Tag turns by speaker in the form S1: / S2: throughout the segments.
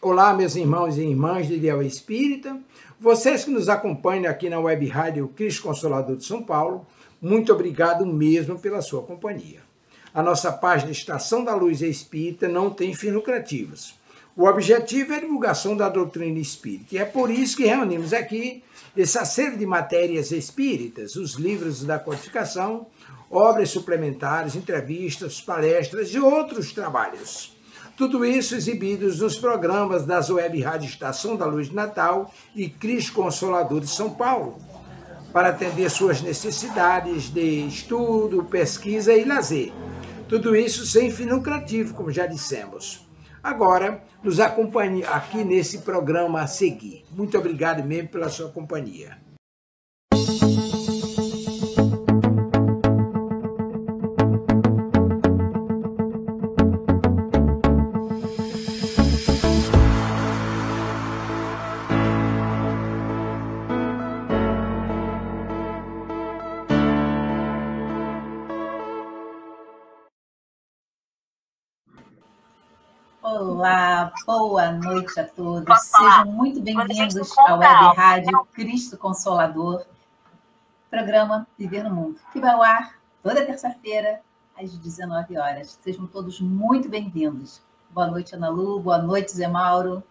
S1: Olá, meus irmãos e irmãs de Ideal Espírita, vocês que nos acompanham aqui na Web Rádio Cristo Consolador de São Paulo, muito obrigado mesmo pela sua companhia. A nossa página Estação da Luz Espírita não tem fins lucrativos. O objetivo é a divulgação da doutrina espírita, e é por isso que reunimos aqui esse acervo de matérias espíritas, os livros da codificação, obras suplementares, entrevistas, palestras e outros trabalhos. Tudo isso exibidos nos programas das Web Rádio Estação da Luz de Natal e Cristo Consolador de São Paulo, para atender suas necessidades de estudo, pesquisa e lazer. Tudo isso sem fim lucrativo, como já dissemos. Agora, nos acompanhe aqui nesse programa a seguir. Muito obrigado mesmo pela sua companhia.
S2: Olá, boa noite a todos. Sejam muito bem-vindos à Web Rádio Cristo Consolador, programa Viver no Mundo, que vai ao ar toda terça-feira, às 19 horas. Sejam todos muito bem-vindos. Boa noite, Ana Lu. Boa noite, Zé Mauro.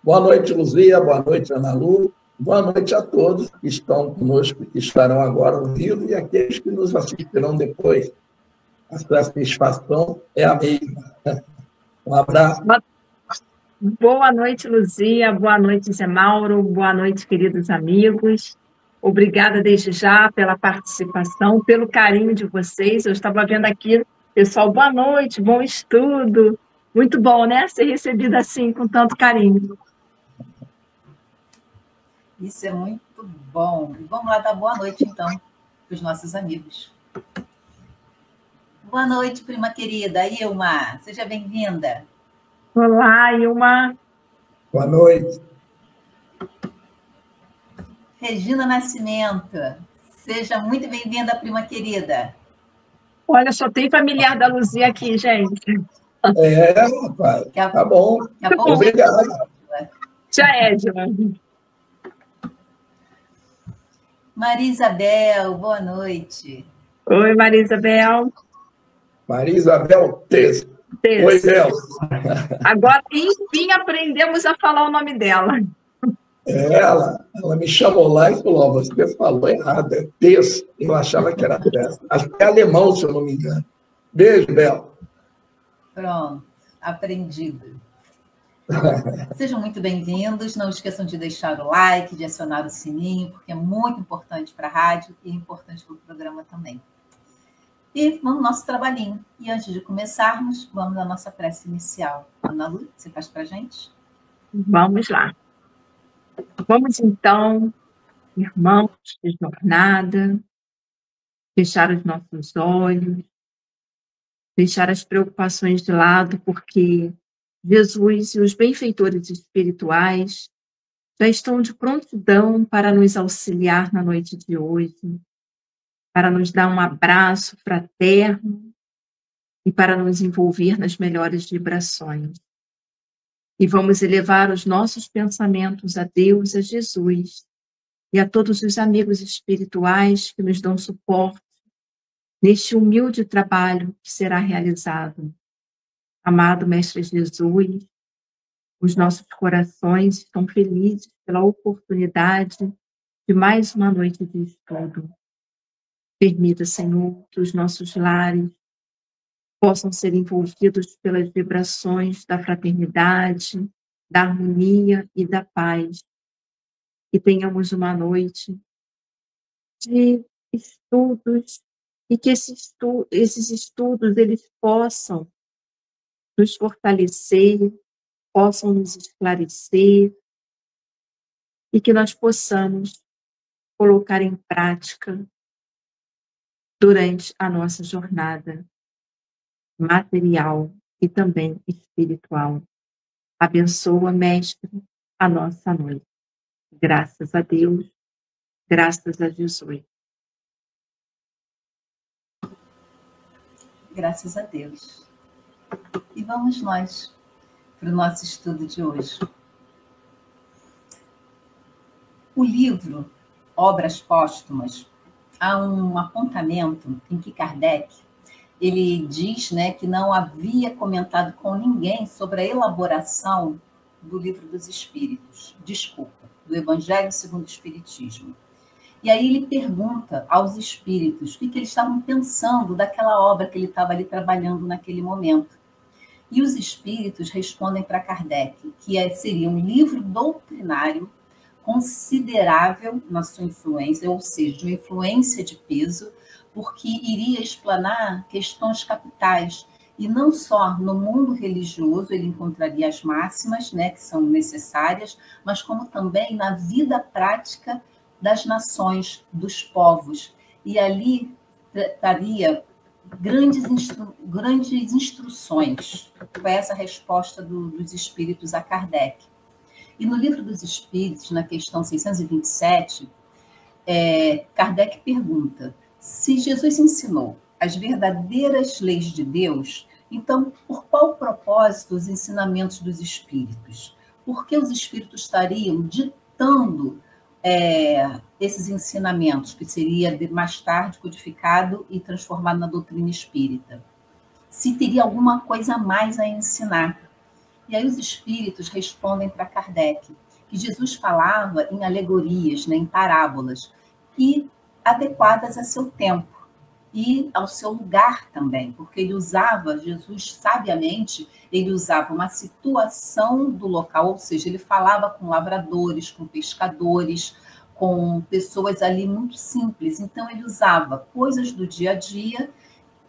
S3: Boa noite, Luzia. Boa noite, Ana Lu. Boa noite a todos que estão conosco, que estarão agora ao vivo e aqueles que nos assistirão depois. A satisfação é a mesma. Um abraço.
S4: Boa noite, Luzia. Boa noite, Zé Mauro. Boa noite, queridos amigos. Obrigada desde já pela participação, pelo carinho de vocês. Eu estava vendo aqui, pessoal, boa noite, bom estudo. Muito bom, né? Ser recebida assim, com tanto carinho.
S2: Isso é muito bom. Vamos lá dar boa noite, então, para os nossos amigos. Boa noite, prima querida. Ilma, seja bem-vinda.
S4: Olá, Ilma.
S3: Boa noite.
S2: Regina Nascimento, seja muito bem-vinda, prima querida.
S4: Olha, só tem familiar da Luzia aqui, gente.
S3: É, rapaz. Tá bom. Obrigado.
S4: Tia Edna.
S2: Maria Isabel, boa noite.
S4: Oi, Maria Isabel.
S3: Maria Isabel Tez. Oi, Bel.
S4: Agora, enfim, aprendemos a falar o nome dela.
S3: Ela me chamou lá e falou, você falou errado, é Tez. Eu achava que era Tez. Acho que é alemão, se eu não me engano. Beijo, Bel.
S2: Pronto, aprendido. Sejam muito bem-vindos. Não esqueçam de deixar o like, de acionar o sininho, porque é muito importante para a rádio e importante para o programa também. E vamos ao nosso trabalhinho. E antes de começarmos, vamos à nossa prece inicial. Ana Lu, você faz para a gente?
S4: Vamos lá. Vamos, então, irmãos de jornada, fechar os nossos olhos, deixar as preocupações de lado, porque Jesus e os benfeitores espirituais já estão de prontidão para nos auxiliar na noite de hoje, para nos dar um abraço fraterno e para nos envolver nas melhores vibrações. E vamos elevar os nossos pensamentos a Deus, a Jesus e a todos os amigos espirituais que nos dão suporte neste humilde trabalho que será realizado. Amado Mestre Jesus, os nossos corações estão felizes pela oportunidade de mais uma noite de estudo. Permita, Senhor, que os nossos lares possam ser envolvidos pelas vibrações da fraternidade, da harmonia e da paz. Que tenhamos uma noite de estudos e que esses estudos eles possam nos fortalecer, possam nos esclarecer e que nós possamos colocar em prática durante a nossa jornada material e também espiritual. Abençoa, Mestre, a nossa noite. Graças a Deus, graças a Jesus.
S2: Graças a Deus. E vamos nós para o nosso estudo de hoje. O livro Obras Póstumas, há um apontamento em que Kardec ele diz, né, que não havia comentado com ninguém sobre a elaboração do Livro dos Espíritos, do Evangelho segundo o Espiritismo. E aí ele pergunta aos espíritos o que eles estavam pensando daquela obra que ele estava ali trabalhando naquele momento. E os espíritos respondem para Kardec que seria um livro doutrinário considerável na sua influência, ou seja, de uma influência de peso, porque iria explanar questões capitais. E não só no mundo religioso ele encontraria as máximas, né, que são necessárias, mas como também na vida prática das nações, dos povos. E ali traria grandes instruções. Foi essa a resposta dos espíritos a Kardec. E no Livro dos Espíritos, na questão 627, Kardec pergunta: se Jesus ensinou as verdadeiras leis de Deus, então por qual propósito os ensinamentos dos espíritos? Por que os espíritos estariam ditando esses ensinamentos, que seria mais tarde codificado e transformado na doutrina espírita? Se teria alguma coisa a mais a ensinar. E aí os espíritos respondem para Kardec que Jesus falava em alegorias, né, em parábolas, e adequadas a seu tempo e ao seu lugar também, porque Jesus sabiamente, ele usava uma situação do local, ou seja, ele falava com lavradores, com pescadores, com pessoas ali muito simples. Então ele usava coisas do dia a dia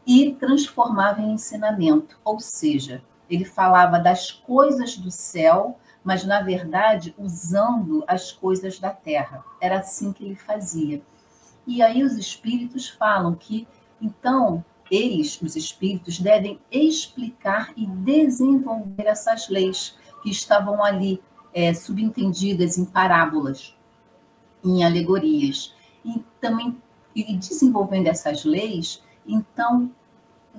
S2: e transformava em ensinamento, ou seja, ele falava das coisas do céu, mas, na verdade, usando as coisas da terra. Era assim que ele fazia. E aí os espíritos falam que, então, os espíritos, devem explicar e desenvolver essas leis que estavam ali subentendidas em parábolas, em alegorias. E também, desenvolvendo essas leis, então,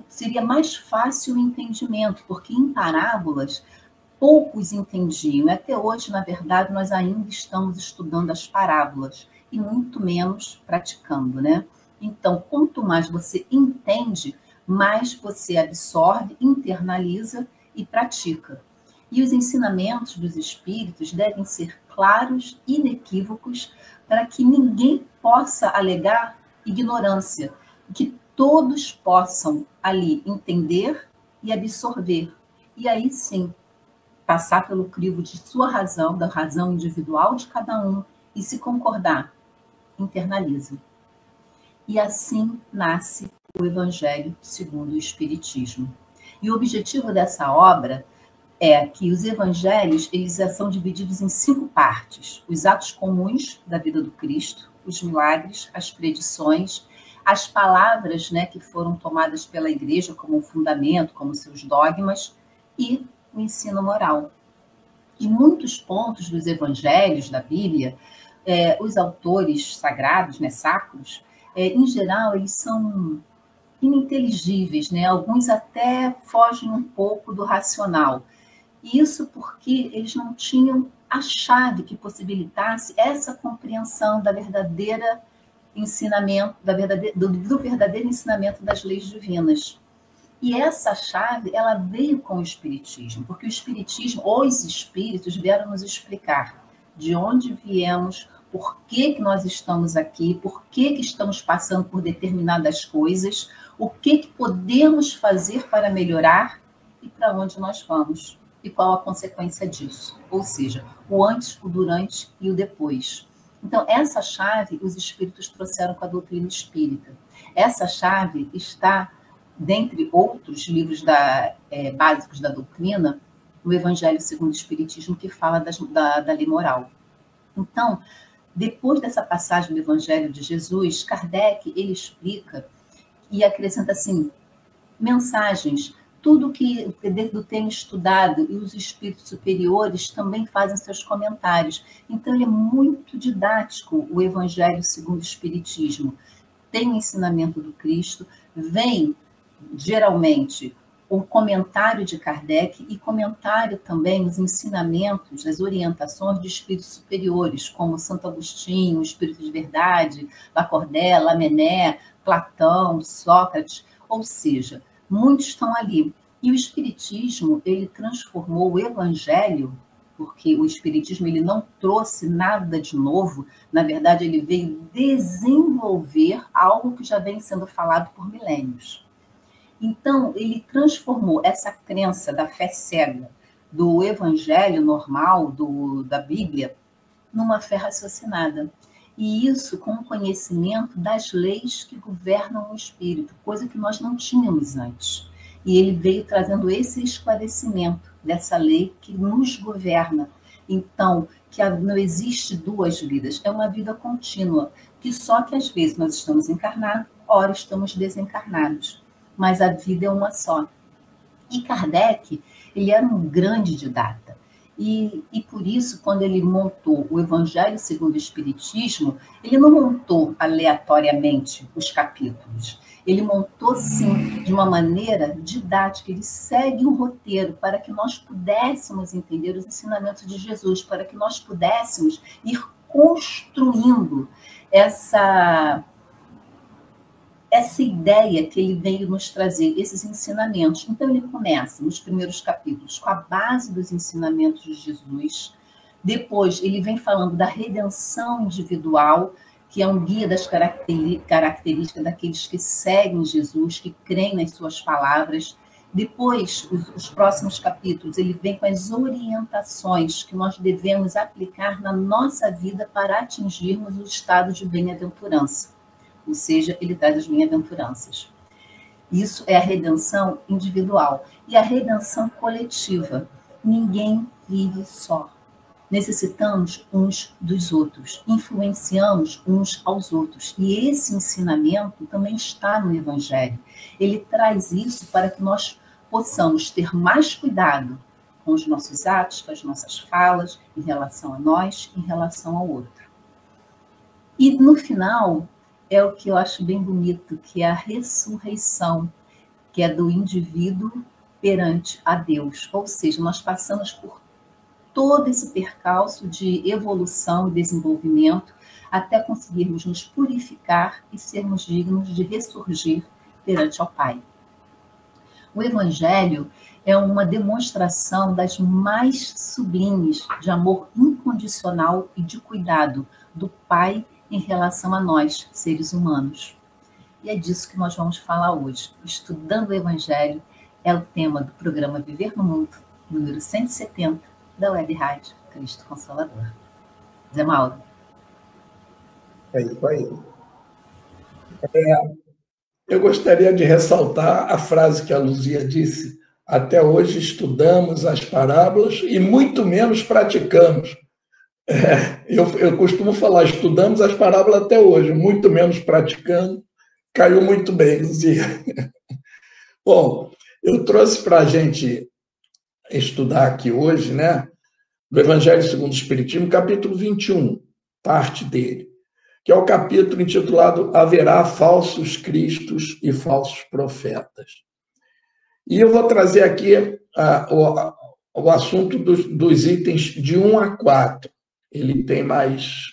S2: seria mais fácil o entendimento, porque em parábolas poucos entendiam. Até hoje, na verdade, nós ainda estamos estudando as parábolas e muito menos praticando, né? Então, quanto mais você entende, mais você absorve, internaliza e pratica. E os ensinamentos dos espíritos devem ser claros, inequívocos, para que ninguém possa alegar ignorância, que todos possam ali entender e absorver. E aí sim, passar pelo crivo de sua razão, da razão individual de cada um, e se concordar, internaliza. E assim nasce o Evangelho segundo o Espiritismo. E o objetivo dessa obra é que os evangelhos, eles são divididos em 5 partes: os atos comuns da vida do Cristo, os milagres, as predições, as palavras, né, que foram tomadas pela igreja como fundamento, como seus dogmas, e o ensino moral. E muitos pontos dos evangelhos da Bíblia, os autores sagrados, né, sacros, em geral, eles são ininteligíveis, né? Alguns até fogem um pouco do racional. Isso porque eles não tinham a chave que possibilitasse essa compreensão da verdadeira ensinamento, do verdadeiro ensinamento das leis divinas. E essa chave, ela veio com o Espiritismo, porque o Espiritismo, os Espíritos vieram nos explicar de onde viemos, por que nós estamos aqui, por que estamos passando por determinadas coisas, o que podemos fazer para melhorar e para onde nós vamos, e qual a consequência disso. Ou seja, o antes, o durante e o depois. Então, essa chave os Espíritos trouxeram com a doutrina espírita. Essa chave está, dentre outros livros básicos da doutrina, no Evangelho segundo o Espiritismo, que fala da lei moral. Então, depois dessa passagem do Evangelho de Jesus, Kardec, ele explica e acrescenta assim, mensagens, tudo que do tema estudado, e os espíritos superiores também fazem seus comentários. Então, ele é muito didático, o Evangelho segundo o Espiritismo. Tem o ensinamento do Cristo, vem, geralmente, o comentário de Kardec e comentário também nos ensinamentos, as orientações de espíritos superiores, como Santo Agostinho, o Espírito de Verdade, Lacordaire, Lamennais, Platão, Sócrates, ou seja, muitos estão ali. E o Espiritismo, ele transformou o Evangelho, porque o Espiritismo ele não trouxe nada de novo, na verdade ele veio desenvolver algo que já vem sendo falado por milênios. Então, ele transformou essa crença da fé cega, do Evangelho normal, da Bíblia, numa fé raciocinada. E isso com o conhecimento das leis que governam o espírito, coisa que nós não tínhamos antes. E ele veio trazendo esse esclarecimento dessa lei que nos governa. Então, que não existe duas vidas, é uma vida contínua, que só que às vezes nós estamos encarnados, ora estamos desencarnados, mas a vida é uma só. E Kardec, ele era um grande didata. E por isso, quando ele montou o Evangelho segundo o Espiritismo, ele não montou aleatoriamente os capítulos. Ele montou, sim, de uma maneira didática. Ele segue um roteiro para que nós pudéssemos entender os ensinamentos de Jesus, para que nós pudéssemos ir construindo essa ideia que ele veio nos trazer, esses ensinamentos. Então, ele começa nos primeiros capítulos com a base dos ensinamentos de Jesus. Depois, ele vem falando da redenção individual, que é um guia das características daqueles que seguem Jesus, que creem nas suas palavras. Depois, os próximos capítulos, ele vem com as orientações que nós devemos aplicar na nossa vida para atingirmos o estado de bem-aventurança. Ou seja, ele traz as bem-aventuranças. Isso é a redenção individual. E a redenção coletiva. Ninguém vive só. Necessitamos uns dos outros. Influenciamos uns aos outros. E esse ensinamento também está no Evangelho. Ele traz isso para que nós possamos ter mais cuidado com os nossos atos, com as nossas falas, em relação a nós, em relação ao outro. E no final, é o que eu acho bem bonito, que é a ressurreição, que é do indivíduo perante a Deus. Ou seja, nós passamos por todo esse percalço de evolução e desenvolvimento até conseguirmos nos purificar e sermos dignos de ressurgir perante ao Pai. O Evangelho é uma demonstração das mais sublimes de amor incondicional e de cuidado do Pai em relação a nós, seres humanos. E é disso que nós vamos falar hoje. Estudando o Evangelho é o tema do programa Viver no Mundo, número 170, da Web Rádio Cristo Consolador. Zé Mauro.
S3: É isso aí. Eu gostaria de ressaltar a frase que a Luzia disse: até hoje estudamos as parábolas e muito menos praticamos. Eu costumo falar, estudamos as parábolas até hoje, muito menos praticando. Caiu muito bem, Luzia. Bom, eu trouxe para a gente estudar aqui hoje, né, do Evangelho segundo o Espiritismo, capítulo 21, parte dele, que é o capítulo intitulado Haverá falsos cristos e falsos profetas. E eu vou trazer aqui o assunto dos itens de 1 a 4. Ele tem mais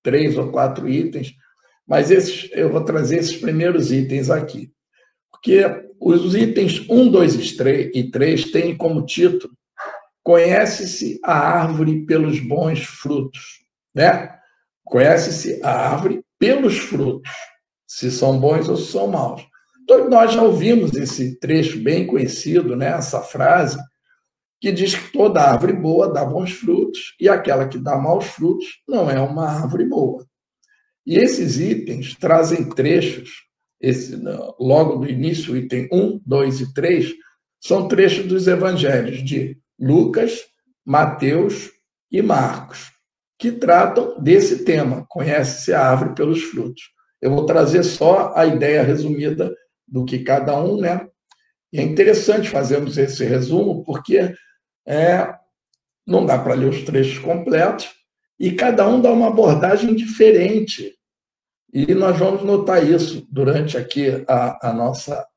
S3: 3 ou 4 itens, mas eu vou trazer esses primeiros itens aqui. Porque os itens 1, 2 e 3 têm como título: Conhece-se a árvore pelos bons frutos, né? Conhece-se a árvore pelos frutos, se são bons ou se são maus. Então, nós já ouvimos esse trecho bem conhecido, né? Essa frase, que diz que toda árvore boa dá bons frutos e aquela que dá maus frutos não é uma árvore boa. E esses itens trazem trechos, logo do início, o item 1, 2 e 3, são trechos dos evangelhos de Lucas, Mateus e Marcos, que tratam desse tema, conhece-se a árvore pelos frutos. Eu vou trazer só a ideia resumida do que cada um, né? E é interessante fazermos esse resumo, porque não dá para ler os trechos completos, e cada um dá uma abordagem diferente. E nós vamos notar isso durante aqui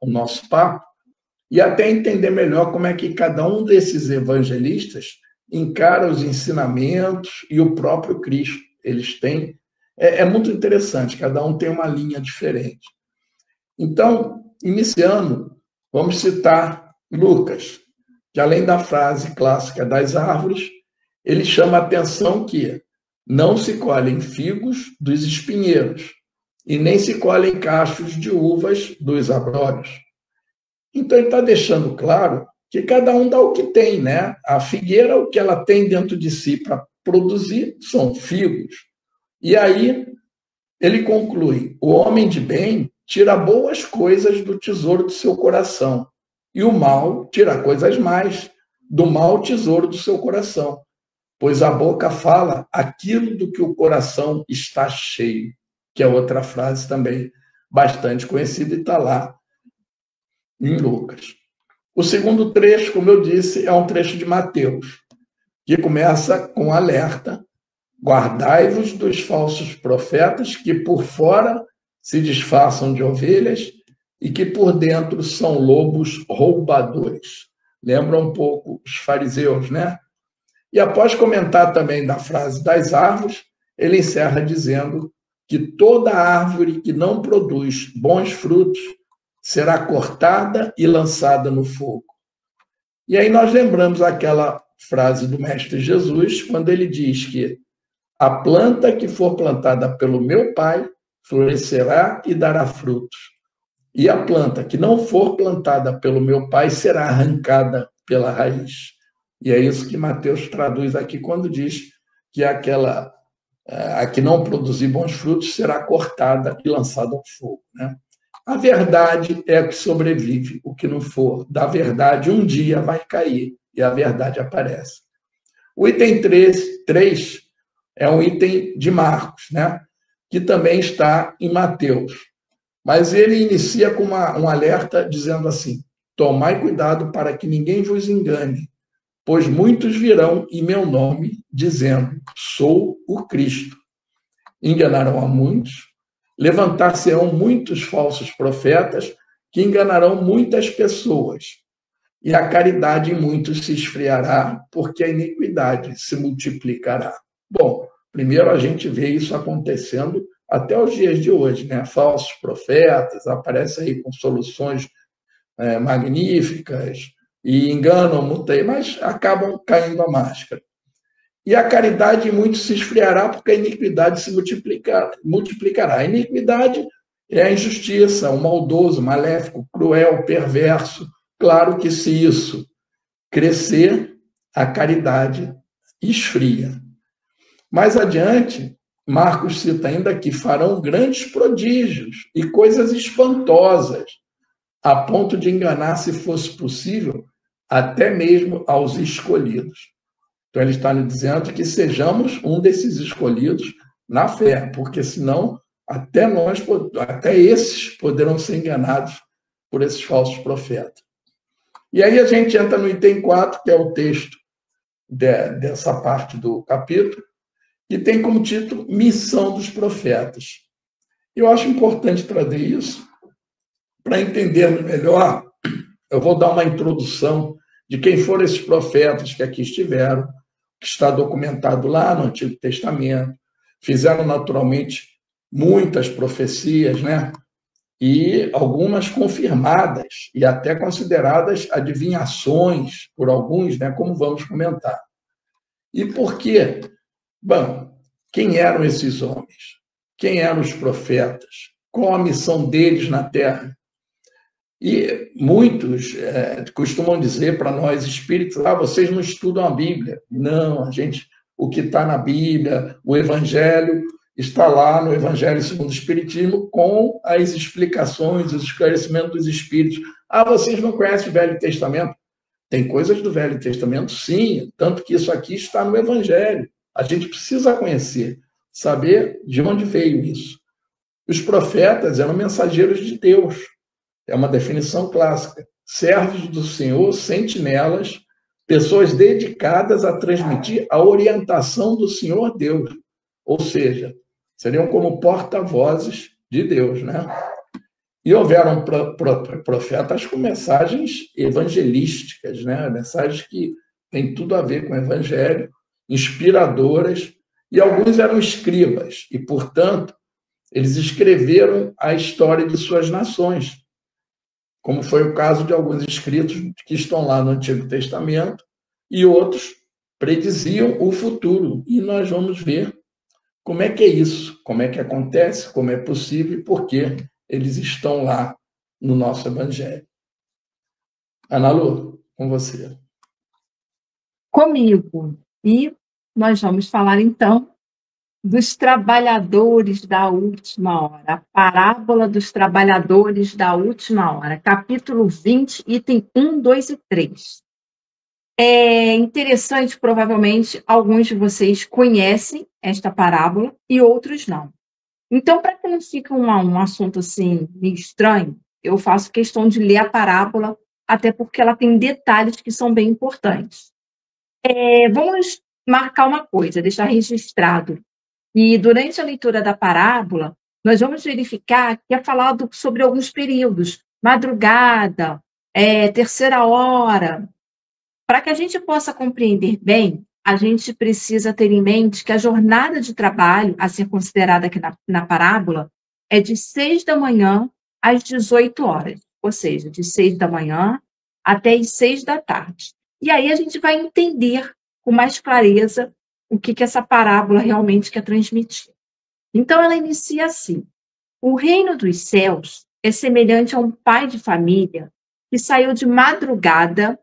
S3: o nosso papo, e até entender melhor como é que cada um desses evangelistas encara os ensinamentos e o próprio Cristo. Eles têm... É muito interessante, cada um tem uma linha diferente. Então, iniciando, vamos citar Lucas, que além da frase clássica das árvores, ele chama a atenção que não se colhem figos dos espinheiros, e nem se colhem cachos de uvas dos abrolhos. Então, ele está deixando claro que cada um dá o que tem, né? A figueira, o que ela tem dentro de si para produzir são figos. E aí, ele conclui, o homem de bem tira boas coisas do tesouro do seu coração, e o mal tira coisas mais do mau tesouro do seu coração, pois a boca fala aquilo do que o coração está cheio, que é outra frase também bastante conhecida e está lá em Lucas. O segundo trecho, como eu disse, é um trecho de Mateus, que começa com alerta: guardai-vos dos falsos profetas que por fora se disfarçam de ovelhas e que por dentro são lobos roubadores. Lembra um pouco os fariseus, né? E após comentar também da frase das árvores, ele encerra dizendo que toda árvore que não produz bons frutos será cortada e lançada no fogo. E aí nós lembramos aquela frase do Mestre Jesus, quando ele diz que a planta que for plantada pelo meu Pai florescerá e dará frutos. E a planta que não for plantada pelo meu Pai será arrancada pela raiz. E é isso que Mateus traduz aqui quando diz que a que não produzir bons frutos será cortada e lançada ao fogo, né? A verdade é a que sobrevive, o que não for da verdade um dia vai cair e a verdade aparece. O item 3 é um item de Marcos, né? Que também está em Mateus. Mas ele inicia com um alerta dizendo assim: tomai cuidado para que ninguém vos engane, pois muitos virão em meu nome, dizendo, sou o Cristo. Enganarão a muitos, levantar-se-ão muitos falsos profetas, que enganarão muitas pessoas. E a caridade em muitos se esfriará, porque a iniquidade se multiplicará. Bom, primeiro a gente vê isso acontecendo até os dias de hoje, né? Falsos profetas aparecem aí com soluções magníficas, e enganam muito aí, mas acabam caindo a máscara. E a caridade em muitos se esfriará, porque a iniquidade se multiplicará. A iniquidade é a injustiça, o maldoso, maléfico, cruel, perverso. Claro que se isso crescer, a caridade esfria. Mais adiante, Marcos cita ainda que farão grandes prodígios e coisas espantosas, a ponto de enganar, se fosse possível, até mesmo aos escolhidos. Então, ele está nos dizendo que sejamos um desses escolhidos na fé, porque senão até esses poderão ser enganados por esses falsos profetas. E aí a gente entra no item 4, que é o texto dessa parte do capítulo, que tem como título Missão dos Profetas. Eu acho importante trazer isso para entendermos melhor. Eu vou dar uma introdução de quem foram esses profetas que aqui estiveram, que está documentado lá no Antigo Testamento. Fizeram, naturalmente, muitas profecias, né? E algumas confirmadas e até consideradas adivinhações por alguns, né? Como vamos comentar. E por quê? Bom, quem eram esses homens? Quem eram os profetas? Qual a missão deles na Terra? E muitos costumam dizer para nós espíritos: vocês não estudam a Bíblia. Não, o que está na Bíblia, o Evangelho, está lá no Evangelho segundo o Espiritismo, com as explicações, os esclarecimentos dos Espíritos. Vocês não conhecem o Velho Testamento? Tem coisas do Velho Testamento, sim, tanto que isso aqui está no Evangelho. A gente precisa conhecer, saber de onde veio isso. Os profetas eram mensageiros de Deus. É uma definição clássica. Servos do Senhor, sentinelas, pessoas dedicadas a transmitir a orientação do Senhor Deus. Ou seja, seriam como porta-vozes de Deus, né? E houveram profetas com mensagens evangelísticas, né? Mensagens que têm tudo a ver com o evangelho, inspiradoras, e alguns eram escribas, e, portanto, eles escreveram a história de suas nações, como foi o caso de alguns escritos que estão lá no Antigo Testamento, e outros prediziam o futuro. E nós vamos ver como é que é isso, como é que acontece, como é possível e por que eles estão lá no nosso Evangelho. Ana Lu, com você.
S4: Comigo. E nós vamos falar, então, dos trabalhadores da última hora. A parábola dos trabalhadores da última hora. Capítulo 20, item 1, 2 e 3. É interessante, provavelmente, alguns de vocês conhecem esta parábola e outros não. Então, para que não fique um assunto assim meio estranho, eu faço questão de ler a parábola, até porque ela tem detalhes que são bem importantes. Vamos marcar uma coisa, deixar registrado. E durante a leitura da parábola, nós vamos verificar que é falado sobre alguns períodos, madrugada, terceira hora. Para que a gente possa compreender bem, a gente precisa ter em mente que a jornada de trabalho a ser considerada aqui na parábola é de 6 da manhã às 18 horas, ou seja, de 6 da manhã até as 6 da tarde. E aí a gente vai entender com mais clareza o que essa parábola realmente quer transmitir. Então ela inicia assim: o reino dos céus é semelhante a um pai de família que saiu de madrugada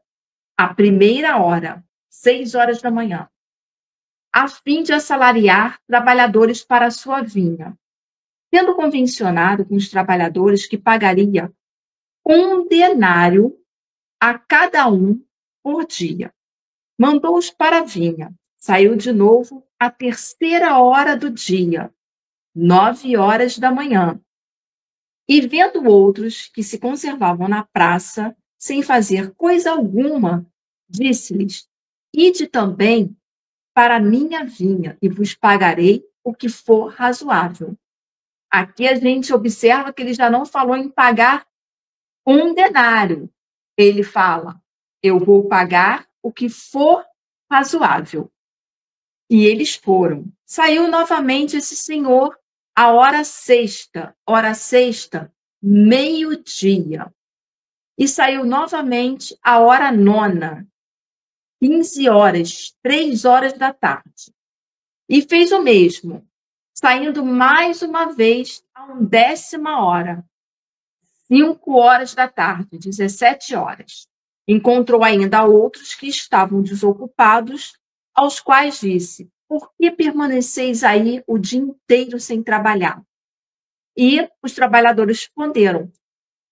S4: à primeira hora, 6 horas da manhã, a fim de assalariar trabalhadores para a sua vinha. Tendo convencionado com os trabalhadores que pagaria 1 denário a cada um por dia, mandou-os para a vinha. Saiu de novo à terceira hora do dia, 9 horas da manhã. E vendo outros que se conservavam na praça, sem fazer coisa alguma, disse-lhes: ide também para a minha vinha, e vos pagarei o que for razoável. Aqui a gente observa que ele já não falou em pagar 1 denário. Ele fala: eu vou pagar o que for razoável. E eles foram. Saiu novamente esse senhor à hora sexta, meio-dia. E saiu novamente à hora nona, 15 horas, 3 horas da tarde. E fez o mesmo, saindo mais uma vez à 10ª hora, 5 horas da tarde, 17 horas. Encontrou ainda outros que estavam desocupados, aos quais disse: por que permaneceis aí o dia inteiro sem trabalhar? E os trabalhadores responderam: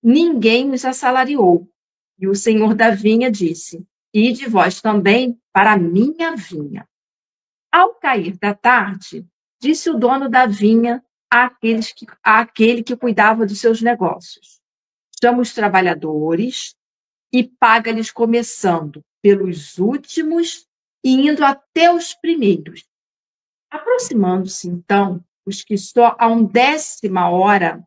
S4: ninguém nos assalariou. E o senhor da vinha disse: ide vós também para a minha vinha. Ao cair da tarde, disse o dono da vinha àquele que cuidava dos seus negócios: chama os trabalhadores e paga-lhes começando pelos últimos e indo até os primeiros. Aproximando-se, então, os que só a 10ª hora,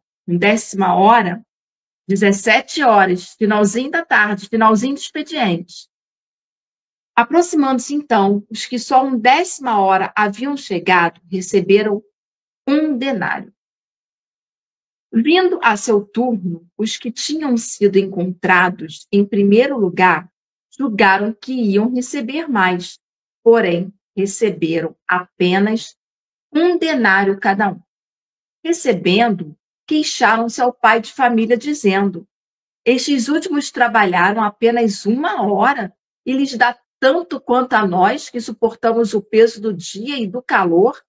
S4: 17 horas, finalzinho da tarde, finalzinho do expediente. Aproximando-se, então, os que só a 10ª hora haviam chegado, receberam 1 denário. Vindo a seu turno, os que tinham sido encontrados em primeiro lugar julgaram que iam receber mais, porém, receberam apenas 1 denário cada um. Recebendo, queixaram-se ao pai de família, dizendo: estes últimos trabalharam apenas 1 hora e lhes dá tanto quanto a nós, que suportamos o peso do dia e do calor?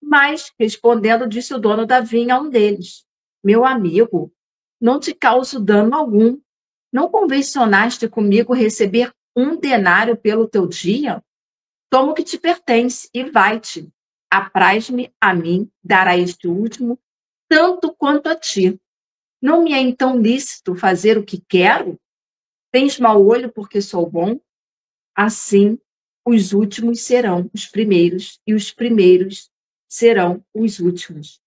S4: Mas, respondendo, disse o dono da vinha a um deles: meu amigo, não te causo dano algum. Não convencionaste comigo receber 1 denário pelo teu dia? Toma o que te pertence e vai-te. Apraz-me a mim dar a este último tanto quanto a ti. Não me é então lícito fazer o que quero? Tens mau olho porque sou bom? Assim, os últimos serão os primeiros e os primeiros serão os últimos.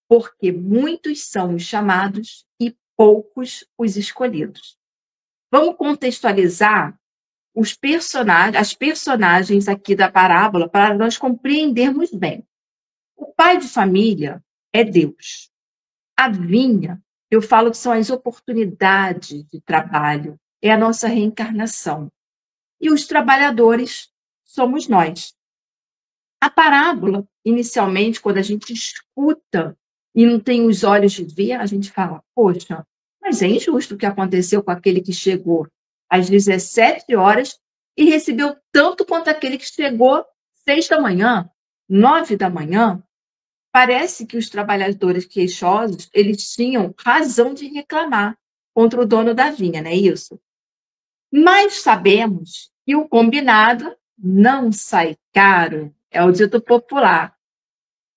S4: porque muitos são os chamados e poucos os escolhidos. Vamos contextualizar as personagens aqui da parábola para nós compreendermos bem. O pai de família é Deus. A vinha, eu falo que são as oportunidades de trabalho, é a nossa reencarnação. E os trabalhadores somos nós. A parábola, inicialmente, quando a gente escuta e não tem os olhos de ver, a gente fala, poxa, mas é injusto o que aconteceu com aquele que chegou às 17 horas e recebeu tanto quanto aquele que chegou 6 da manhã, 9 da manhã. Parece que os trabalhadores queixosos, eles tinham razão de reclamar contra o dono da vinha, não é isso? Mas sabemos que o combinado não sai caro, é o dito popular.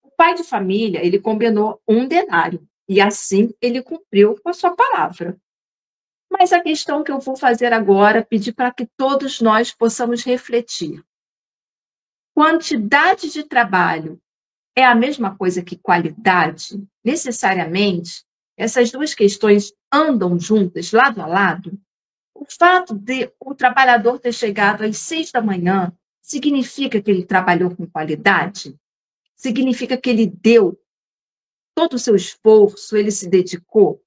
S4: O pai de família, ele combinou 1 denário, e assim ele cumpriu com a sua palavra. Mas a questão que eu vou fazer agora, pedir para que todos nós possamos refletir. Quantidade de trabalho é a mesma coisa que qualidade? Necessariamente, essas duas questões andam juntas, lado a lado? O fato de o trabalhador ter chegado às 6 da manhã significa que ele trabalhou com qualidade? Significa que ele deu todo o seu esforço, ele se dedicou?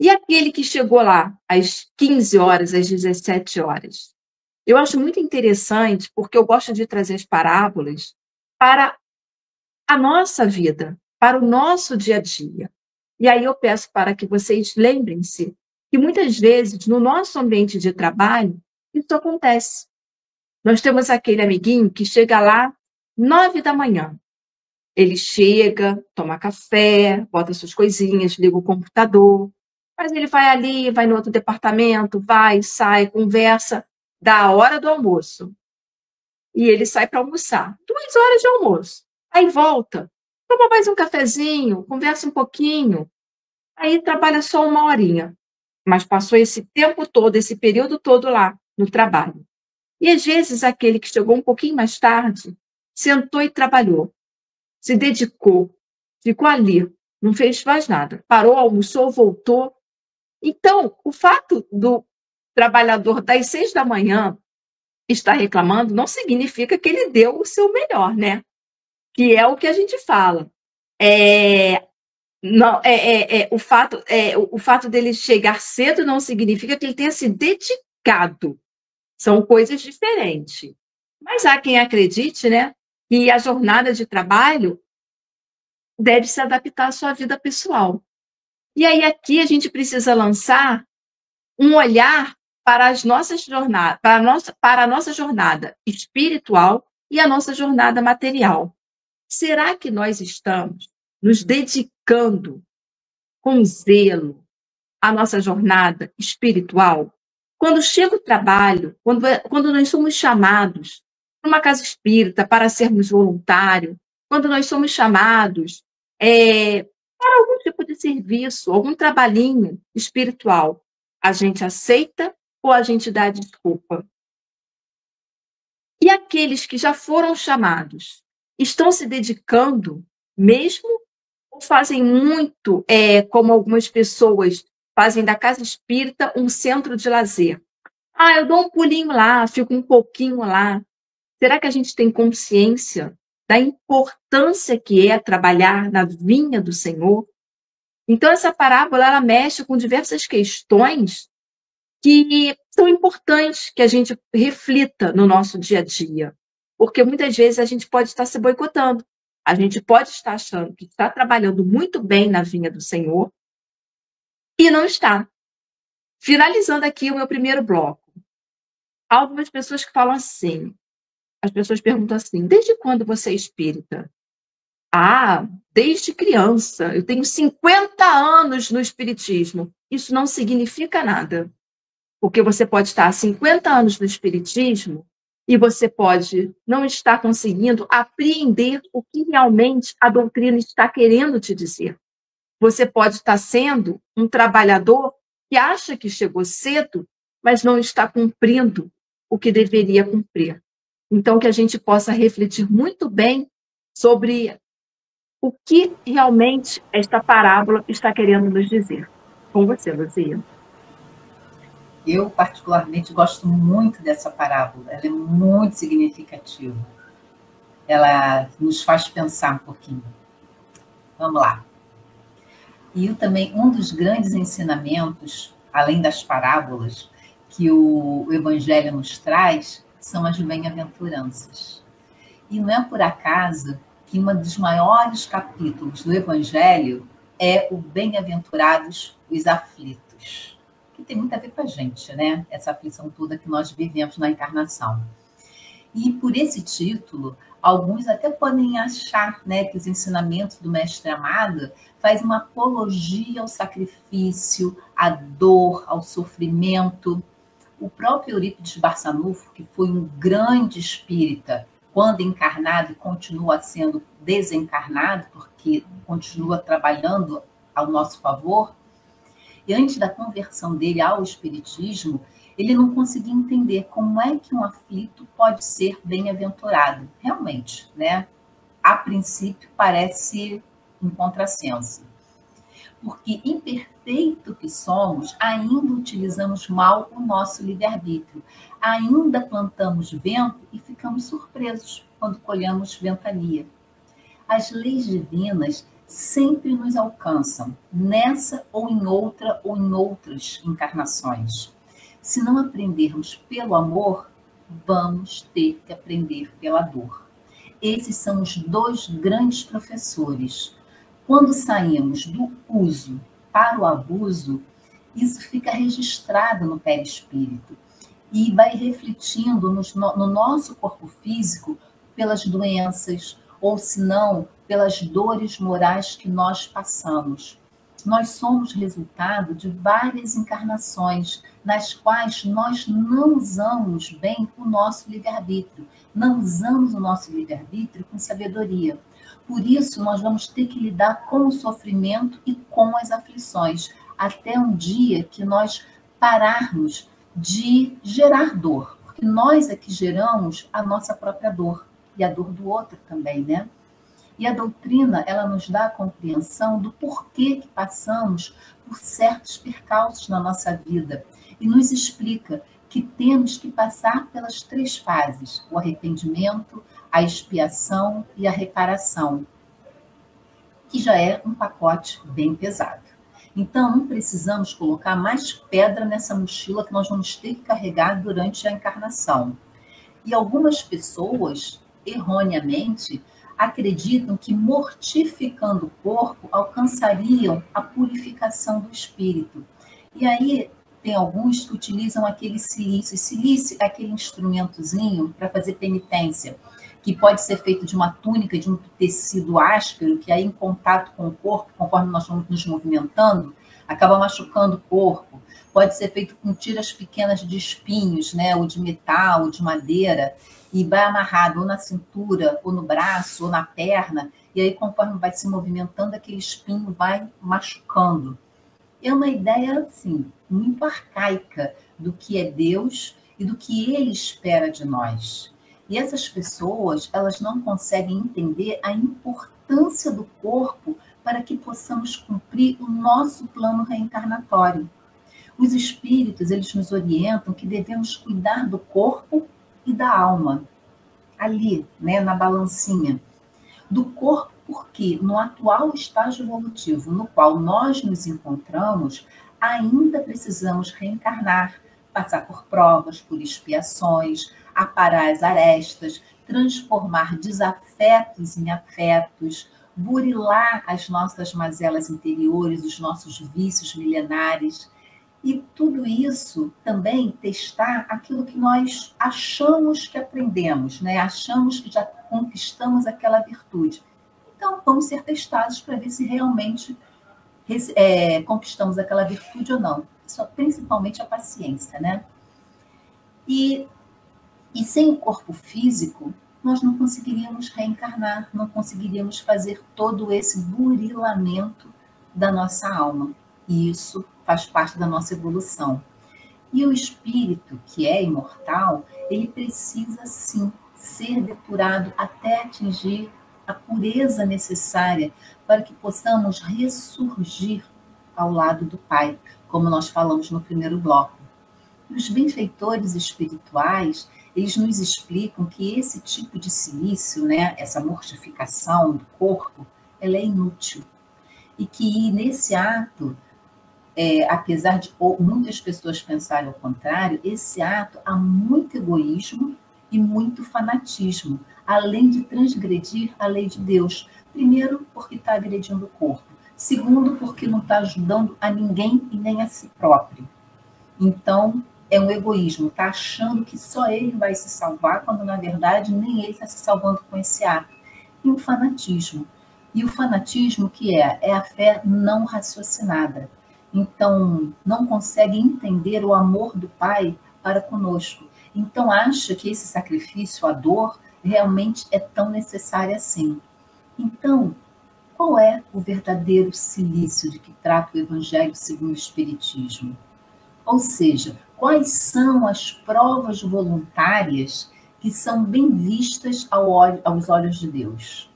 S4: E aquele que chegou lá às 15 horas, às 17 horas? Eu acho muito interessante, porque eu gosto de trazer as parábolas para a nossa vida, para o nosso dia a dia. E aí eu peço para que vocês lembrem-se que muitas vezes, no nosso ambiente de trabalho, isso acontece. Nós temos aquele amiguinho que chega lá 9 da manhã. Ele chega, toma café, bota suas coisinhas, liga o computador, mas ele vai ali, vai no outro departamento, vai, sai, conversa, dá a hora do almoço. E ele sai para almoçar. 2 horas de almoço. Aí volta, toma mais um cafezinho, conversa um pouquinho. Aí trabalha só 1 horinha. Mas passou esse tempo todo, esse período todo lá no trabalho. E às vezes aquele que chegou um pouquinho mais tarde, sentou e trabalhou, se dedicou, ficou ali, não fez mais nada. Parou, almoçou, voltou. Então, o fato do trabalhador das 6 da manhã estar reclamando não significa que ele deu o seu melhor, né? Que é o que a gente fala. O fato dele chegar cedo não significa que ele tenha se dedicado. São coisas diferentes. Mas há quem acredite, né, que a jornada de trabalho deve se adaptar à sua vida pessoal. E aí aqui a gente precisa lançar um olhar para as nossas jornadas, para a nossa jornada espiritual e a nossa jornada material. Será que nós estamos nos dedicando com zelo à nossa jornada espiritual? Quando chega o trabalho, quando nós somos chamados para uma casa espírita para sermos voluntários, quando nós somos chamados para algum tipo de serviço, algum trabalhinho espiritual, a gente aceita ou a gente dá desculpa? E aqueles que já foram chamados, estão se dedicando mesmo ou fazem muito, como algumas pessoas fazem da casa espírita um centro de lazer? Ah, eu dou um pulinho lá, fico um pouquinho lá. Será que a gente tem consciência da importância que é trabalhar na vinha do Senhor? Então, essa parábola, ela mexe com diversas questões que são importantes que a gente reflita no nosso dia a dia. Porque muitas vezes a gente pode estar se boicotando. A gente pode estar achando que está trabalhando muito bem na vinha do Senhor e não está. Finalizando aqui o meu primeiro bloco. Há algumas pessoas que falam assim, as pessoas perguntam assim, desde quando você é espírita? Ah, desde criança, eu tenho 50 anos no espiritismo. Isso não significa nada. Porque você pode estar há 50 anos no espiritismo e você pode não estar conseguindo apreender o que realmente a doutrina está querendo te dizer. Você pode estar sendo um trabalhador que acha que chegou cedo, mas não está cumprindo o que deveria cumprir. Então, que a gente possa refletir muito bem sobre o que realmente esta parábola está querendo nos dizer. Com você, Luzia.
S2: Eu, particularmente, gosto muito dessa parábola. Ela é muito significativa. Ela nos faz pensar um pouquinho. Vamos lá. E também, um dos grandes ensinamentos, além das parábolas, que o Evangelho nos traz, são as bem-aventuranças. E não é por acaso que um dos maiores capítulos do Evangelho é o Bem-aventurados os aflitos, que tem muito a ver com a gente, né? Essa aflição toda que nós vivemos na encarnação. E por esse título, alguns até podem achar, né, que os ensinamentos do Mestre Amado fazem uma apologia ao sacrifício, à dor, ao sofrimento. O próprio Eurípides Barçanufo, que foi um grande espírita, quando encarnado e continua sendo desencarnado, porque continua trabalhando ao nosso favor, e antes da conversão dele ao espiritismo, ele não conseguia entender como é que um aflito pode ser bem-aventurado. Realmente, né? A princípio parece um contrassenso. Porque, imperfeito que somos, ainda utilizamos mal o nosso livre-arbítrio. Ainda plantamos vento e ficamos surpresos quando colhemos ventania. As leis divinas sempre nos alcançam, nessa ou em outras encarnações. Se não aprendermos pelo amor, vamos ter que aprender pela dor. Esses são os dois grandes professores. Quando saímos do uso para o abuso, isso fica registrado no perispírito e vai refletindo no nosso corpo físico pelas doenças, ou se não, pelas dores morais que nós passamos. Nós somos resultado de várias encarnações nas quais nós não usamos bem o nosso livre-arbítrio, não usamos o nosso livre-arbítrio com sabedoria. Por isso, nós vamos ter que lidar com o sofrimento e com as aflições, até um dia que nós pararmos de gerar dor, porque nós é que geramos a nossa própria dor, e a dor do outro também, né? E a doutrina, ela nos dá a compreensão do porquê que passamos por certos percalços na nossa vida, e nos explica que temos que passar pelas 3 fases, o arrependimento, a expiação e a reparação, que já é um pacote bem pesado. Então, não precisamos colocar mais pedra nessa mochila que nós vamos ter que carregar durante a encarnação. E algumas pessoas, erroneamente, acreditam que mortificando o corpo alcançariam a purificação do espírito. E aí tem alguns que utilizam aquele silício. Silício é aquele instrumentozinho para fazer penitência, que pode ser feito de uma túnica, de um tecido áspero, que aí em contato com o corpo, conforme nós vamos nos movimentando, acaba machucando o corpo. Pode ser feito com tiras pequenas de espinhos, né, ou de metal, ou de madeira, e vai amarrado ou na cintura, ou no braço, ou na perna, e aí conforme vai se movimentando, aquele espinho vai machucando. É uma ideia, assim, muito arcaica do que é Deus e do que Ele espera de nós. E essas pessoas, elas não conseguem entender a importância do corpo para que possamos cumprir o nosso plano reencarnatório. Os espíritos, eles nos orientam que devemos cuidar do corpo e da alma, ali, né, na balancinha. Do corpo, porque no atual estágio evolutivo no qual nós nos encontramos, ainda precisamos reencarnar, passar por provas, por expiações, aparar as arestas, transformar desafetos em afetos, burilar as nossas mazelas interiores, os nossos vícios milenares. E tudo isso também testar aquilo que nós achamos que aprendemos, né? Achamos que já conquistamos aquela virtude. Então, vamos ser testados para ver se realmente conquistamos aquela virtude ou não. Isso, principalmente a paciência, né? E sem o corpo físico, nós não conseguiríamos reencarnar, não conseguiríamos fazer todo esse burilamento da nossa alma. E isso faz parte da nossa evolução. E o espírito, que é imortal, ele precisa, sim, ser depurado até atingir a pureza necessária para que possamos ressurgir ao lado do Pai, como nós falamos no primeiro bloco. E os benfeitores espirituais, eles nos explicam que esse tipo de silício, né, essa mortificação do corpo, ela é inútil. E que nesse ato, apesar de muitas pessoas pensarem ao contrário, esse ato há muito egoísmo e muito fanatismo, além de transgredir a lei de Deus. Primeiro, porque está agredindo o corpo. Segundo, porque não está ajudando a ninguém e nem a si próprio. Então, é um egoísmo, está achando que só ele vai se salvar, quando, na verdade, nem ele está se salvando com esse ato. E um fanatismo. E o fanatismo que é a fé não raciocinada. Então, não consegue entender o amor do Pai para conosco. Então, acha que esse sacrifício, a dor, realmente é tão necessária assim. Então, qual é o verdadeiro silício de que trata o Evangelho segundo o Espiritismo? Ou seja, quais são as provas voluntárias que são bem vistas aos olhos de Deus?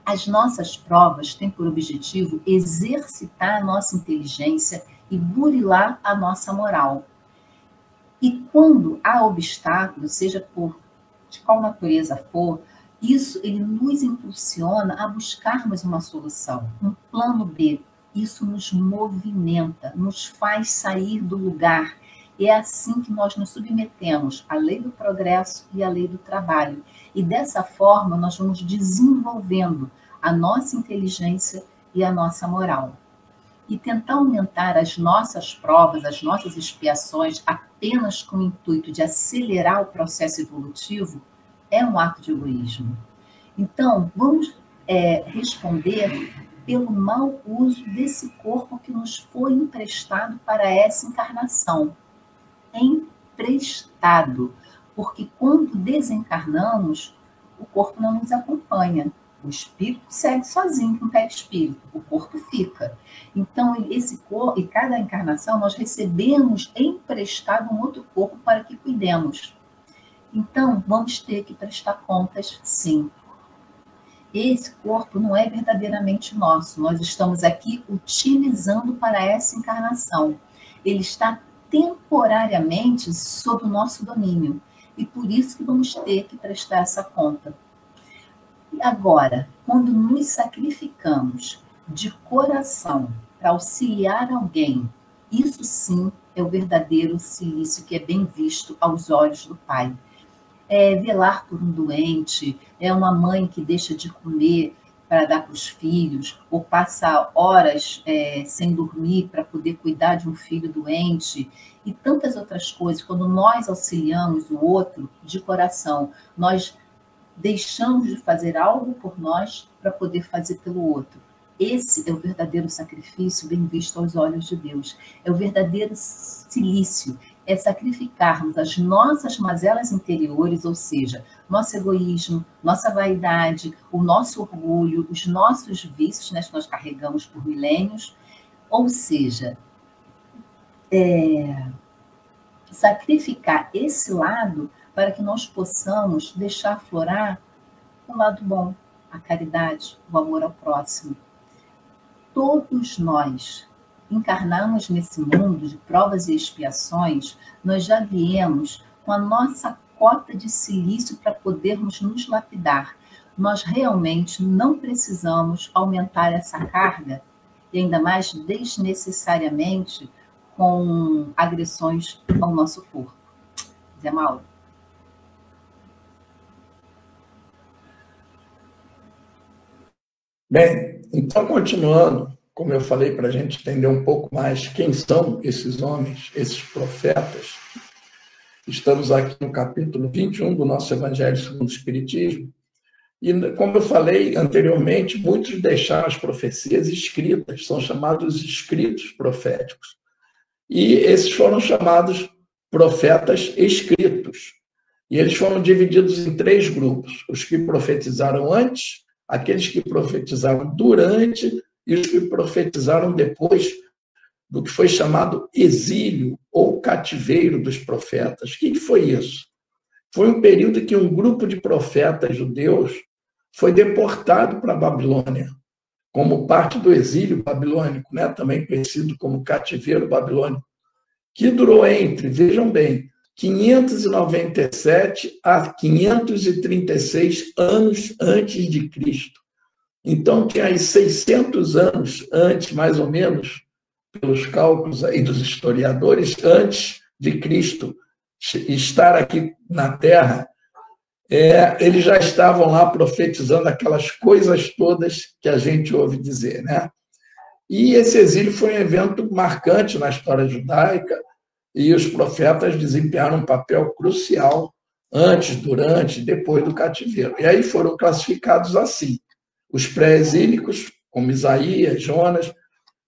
S2: As nossas provas têm por objetivo exercitar a nossa inteligência e burilar a nossa moral. E quando há obstáculos, seja de qual natureza for, isso ele nos impulsiona a buscarmos uma solução, um plano B. Isso nos movimenta, nos faz sair do lugar. E é assim que nós nos submetemos à lei do progresso e à lei do trabalho. E dessa forma nós vamos desenvolvendo a nossa inteligência e a nossa moral. E tentar aumentar as nossas provas, as nossas expiações, apenas com o intuito de acelerar o processo evolutivo, é um ato de egoísmo. Então, vamos responder pelo mau uso desse corpo que nos foi emprestado para essa encarnação. Emprestado, porque quando desencarnamos, o corpo não nos acompanha. O espírito segue sozinho com o perispírito, o corpo fica. Então, esse corpo, e cada encarnação, nós recebemos emprestado um outro corpo para que cuidemos. Então, vamos ter que prestar contas, sim. Esse corpo não é verdadeiramente nosso. Nós estamos aqui utilizando para essa encarnação. Ele está temporariamente sob o nosso domínio. E por isso que vamos ter que prestar essa conta. E agora, quando nos sacrificamos de coração para auxiliar alguém, isso sim é o verdadeiro silício que é bem visto aos olhos do Pai. É velar por um doente, é uma mãe que deixa de comer para dar para os filhos, ou passa horas sem dormir para poder cuidar de um filho doente, e tantas outras coisas. Quando nós auxiliamos o outro de coração, nós deixamos de fazer algo por nós para poder fazer pelo outro. Esse é o verdadeiro sacrifício bem visto aos olhos de Deus. É o verdadeiro silício. É sacrificarmos as nossas mazelas interiores, ou seja, nosso egoísmo, nossa vaidade, o nosso orgulho, os nossos vícios, né, que nós carregamos por milênios. Ou seja, sacrificar esse lado para que nós possamos deixar aflorar o lado bom, a caridade, o amor ao próximo. Todos nós encarnamos nesse mundo de provas e expiações, nós já viemos com a nossa cota de silício para podermos nos lapidar. Nós realmente não precisamos aumentar essa carga, e ainda mais desnecessariamente com agressões ao nosso corpo. Zé Mauro.
S3: Bem, então, continuando, como eu falei, para a gente entender um pouco mais quem são esses homens, esses profetas, estamos aqui no capítulo 21 do nosso Evangelho segundo o Espiritismo, e, como eu falei anteriormente, muitos deixaram as profecias escritas, são chamados escritos proféticos, e esses foram chamados profetas escritos, e eles foram divididos em 3 grupos: os que profetizaram antes, aqueles que profetizaram durante e os que profetizaram depois do que foi chamado exílio ou cativeiro dos profetas. O que foi isso? Foi um período em que um grupo de profetas judeus foi deportado para a Babilônia, como parte do exílio babilônico, né? Também conhecido como cativeiro babilônico, que durou entre, vejam bem, 597 a 536 anos antes de Cristo. Então, tinha aí 600 anos antes, mais ou menos, pelos cálculos aí dos historiadores, antes de Cristo estar aqui na Terra, eles já estavam lá profetizando aquelas coisas todas que a gente ouve dizer, né? E esse exílio foi um evento marcante na história judaica, e os profetas desempenharam um papel crucial antes, durante e depois do cativeiro. E aí foram classificados assim: os pré-exílicos, como Isaías, Jonas,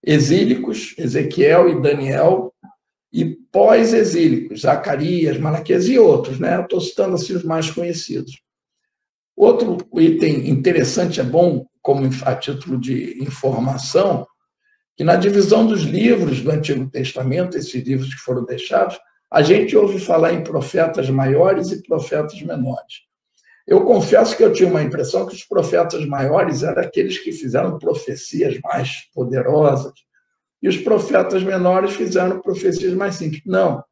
S3: exílicos, Ezequiel e Daniel, e pós-exílicos, Zacarias, Malaquias e outros, né? Estou citando assim os mais conhecidos. Outro item interessante, é bom, como a título de informação, que na divisão dos livros do Antigo Testamento, esses livros que foram deixados, a gente ouve falar em profetas maiores e profetas menores. Eu confesso que eu tinha uma impressão que os profetas maiores eram aqueles que fizeram profecias mais poderosas, e os profetas menores fizeram profecias mais simples. Não,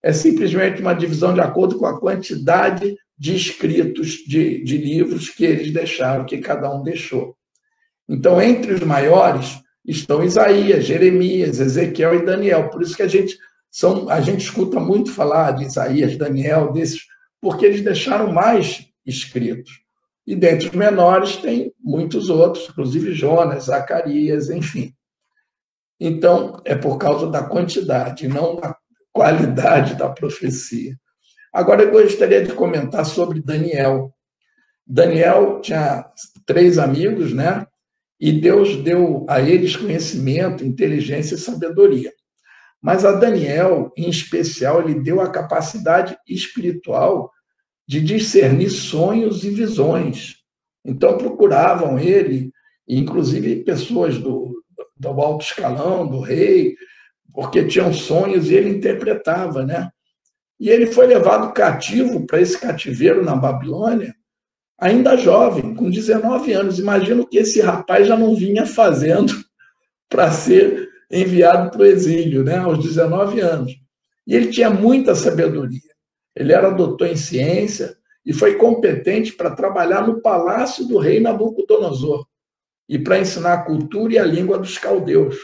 S3: é simplesmente uma divisão de acordo com a quantidade de escritos, de livros que eles deixaram, que cada um deixou. Então, entre os maiores estão Isaías, Jeremias, Ezequiel e Daniel. Por isso que a gente escuta muito falar de Isaías, Daniel, desses, porque eles deixaram mais escritos. E dentre os menores tem muitos outros, inclusive Jonas, Zacarias, enfim. Então, é por causa da quantidade, não da qualidade da profecia. Agora, eu gostaria de comentar sobre Daniel. Daniel tinha 3 amigos, né? E Deus deu a eles conhecimento, inteligência e sabedoria. Mas a Daniel, em especial, ele deu a capacidade espiritual de discernir sonhos e visões. Então, procuravam ele, inclusive pessoas do alto escalão, do rei, porque tinham sonhos e ele interpretava, né? E ele foi levado cativo para esse cativeiro na Babilônia, ainda jovem, com 19 anos. Imagino o que esse rapaz já não vinha fazendo para ser enviado para o exílio, né? Aos 19 anos. E ele tinha muita sabedoria. Ele era doutor em ciência e foi competente para trabalhar no palácio do rei Nabucodonosor e para ensinar a cultura e a língua dos caldeus.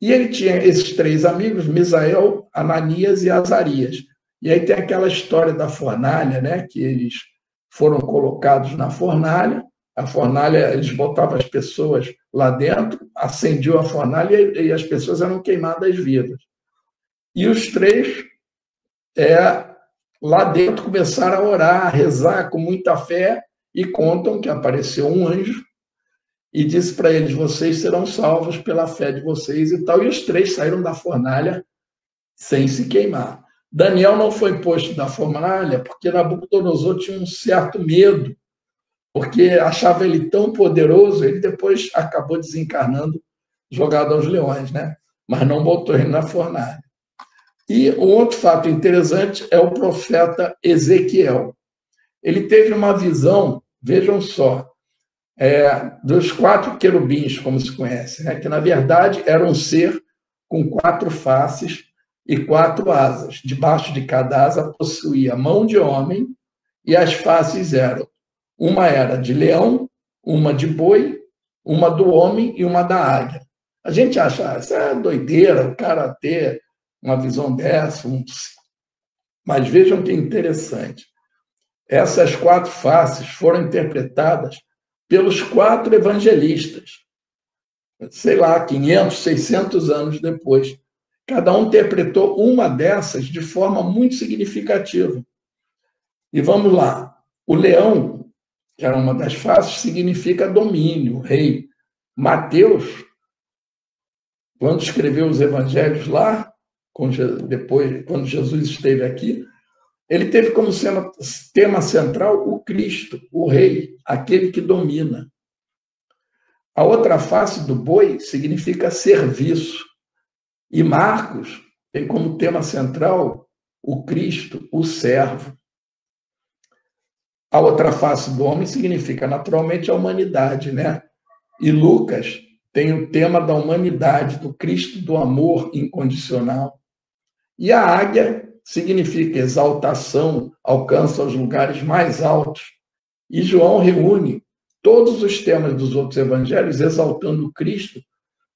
S3: E ele tinha esses 3 amigos, Misael, Ananias e Azarias. E aí tem aquela história da fornalha, né? Que eles foram colocados na fornalha. A fornalha, eles botavam as pessoas lá dentro, acendiam a fornalha e as pessoas eram queimadas vivas. E os 3, lá dentro, começaram a orar, a rezar com muita fé, e contam que apareceu um anjo e disse para eles: vocês serão salvos pela fé de vocês e tal. E os 3 saíram da fornalha sem se queimar. Daniel não foi posto da fornalha porque Nabucodonosor tinha um certo medo, porque achava ele tão poderoso. Ele depois acabou desencarnando, jogado aos leões, né? Mas não botou ele na fornalha. E um outro fato interessante é o profeta Ezequiel. Ele teve uma visão, vejam só, dos 4 querubins, como se conhece, né? Que, na verdade, era um ser com 4 faces e 4 asas. Debaixo de cada asa possuía mão de homem, e as faces eram: uma era de leão, uma de boi, uma do homem e uma da águia. A gente acha, isso é doideira, o cara ter uma visão dessa, mas vejam que interessante. Essas 4 faces foram interpretadas pelos 4 evangelistas, sei lá, 500, 600 anos depois. Cada um interpretou uma dessas de forma muito significativa. E vamos lá. O leão, que era uma das faces, significa domínio, rei. Mateus, quando escreveu os evangelhos lá, depois, quando Jesus esteve aqui, ele teve como tema central o Cristo, o rei, aquele que domina. A outra face do boi significa serviço. E Marcos tem como tema central o Cristo, o servo. A outra face do homem significa naturalmente a humanidade, né? E Lucas tem o tema da humanidade, do Cristo do amor incondicional. E a águia significa exaltação, alcança os lugares mais altos. E João reúne todos os temas dos outros evangelhos, exaltando Cristo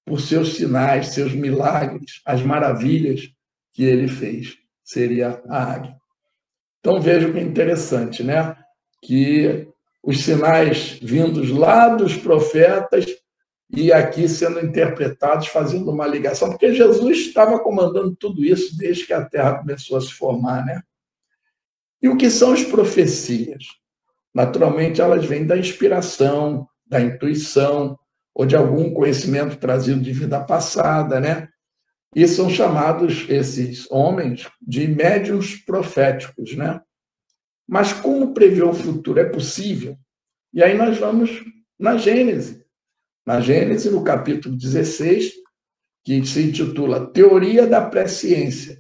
S3: por seus sinais, seus milagres, as maravilhas que ele fez. Seria a águia. Então, vejam que é interessante, né? Que os sinais vindos lá dos profetas e aqui sendo interpretados, fazendo uma ligação, porque Jesus estava comandando tudo isso desde que a Terra começou a se formar, né? E o que são as profecias? Naturalmente, elas vêm da inspiração, da intuição, ou de algum conhecimento trazido de vida passada, né? E são chamados, esses homens, de médiuns proféticos, né? Mas como prever o futuro é possível? E aí nós vamos na Gênese. Na Gênese, no capítulo 16, que se intitula Teoria da Presciência.